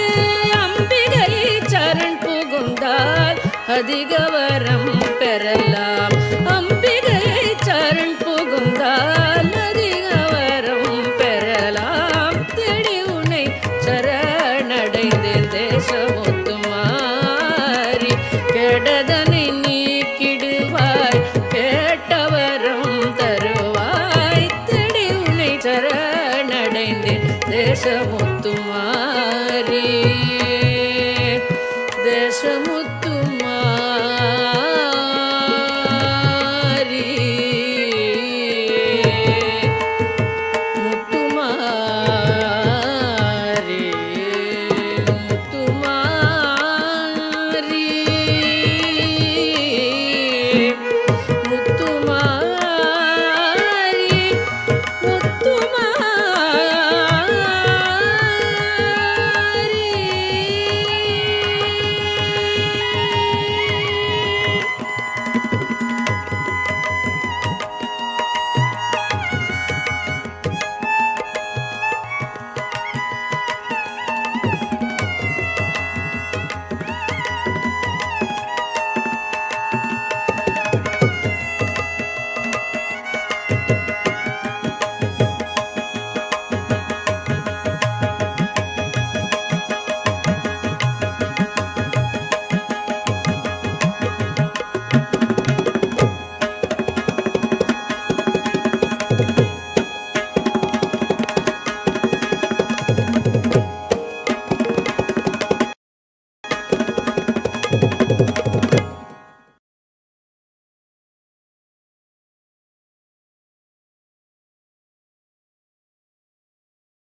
அம்பிகை சரண் புகுந்தால் அதிக வரம் பெறலாம் அம்பிகை சரண் புகுந்தால் அதிக வரம் பெறலாம் தேடி உன்னை சரணடைந்தேன் தேசமுத்துமாரி கெடதனை நீக்கிடுவாய் கேட்டவரம் தருவாய் தேடி உன்னை சரணடைந்தேன் தேசமுத்துமாரி தேசமுத்துமாரி